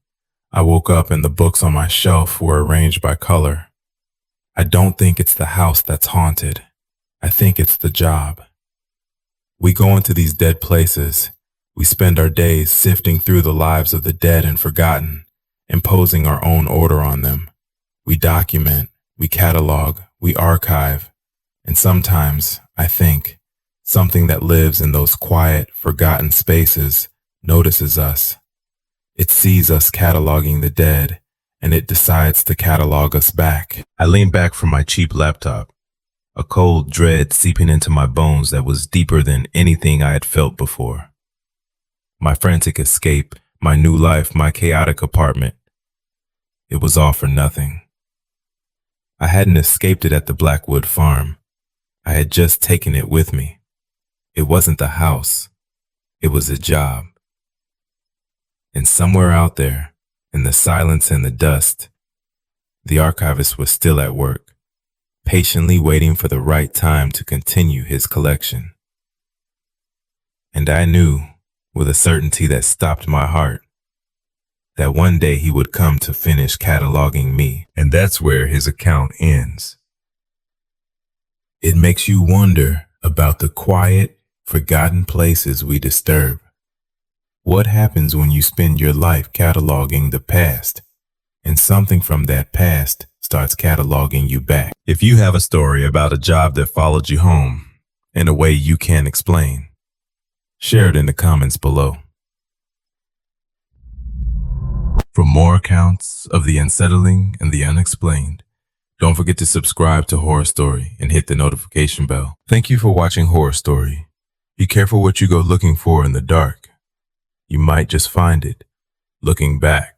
I woke up and the books on my shelf were arranged by color. I don't think it's the house that's haunted. I think it's the job. We go into these dead places. We spend our days sifting through the lives of the dead and forgotten, imposing our own order on them. We document, we catalog, we archive, and sometimes, I think, something that lives in those quiet, forgotten spaces notices us. It sees us cataloging the dead, and it decides to catalog us back." I leaned back from my cheap laptop, a cold dread seeping into my bones that was deeper than anything I had felt before. My frantic escape, my new life, my chaotic apartment. It was all for nothing. I hadn't escaped it at the Blackwood farm. I had just taken it with me. It wasn't the house. It was a job. And somewhere out there, in the silence and the dust, the archivist was still at work, patiently waiting for the right time to continue his collection. And I knew, with a certainty that stopped my heart, that one day he would come to finish cataloging me, and that's where his account ends. It makes you wonder about the quiet, Forgotten places we disturb. What happens when you spend your life cataloging the past, and something from that past starts cataloging you back? If you have a story about a job that followed you home in a way you can't explain, share it in the comments below. For more accounts of the unsettling and the unexplained, don't forget to subscribe to Horror Story and hit the notification bell. Thank you for watching Horror Story. Be careful what you go looking for in the dark. You might just find it looking back.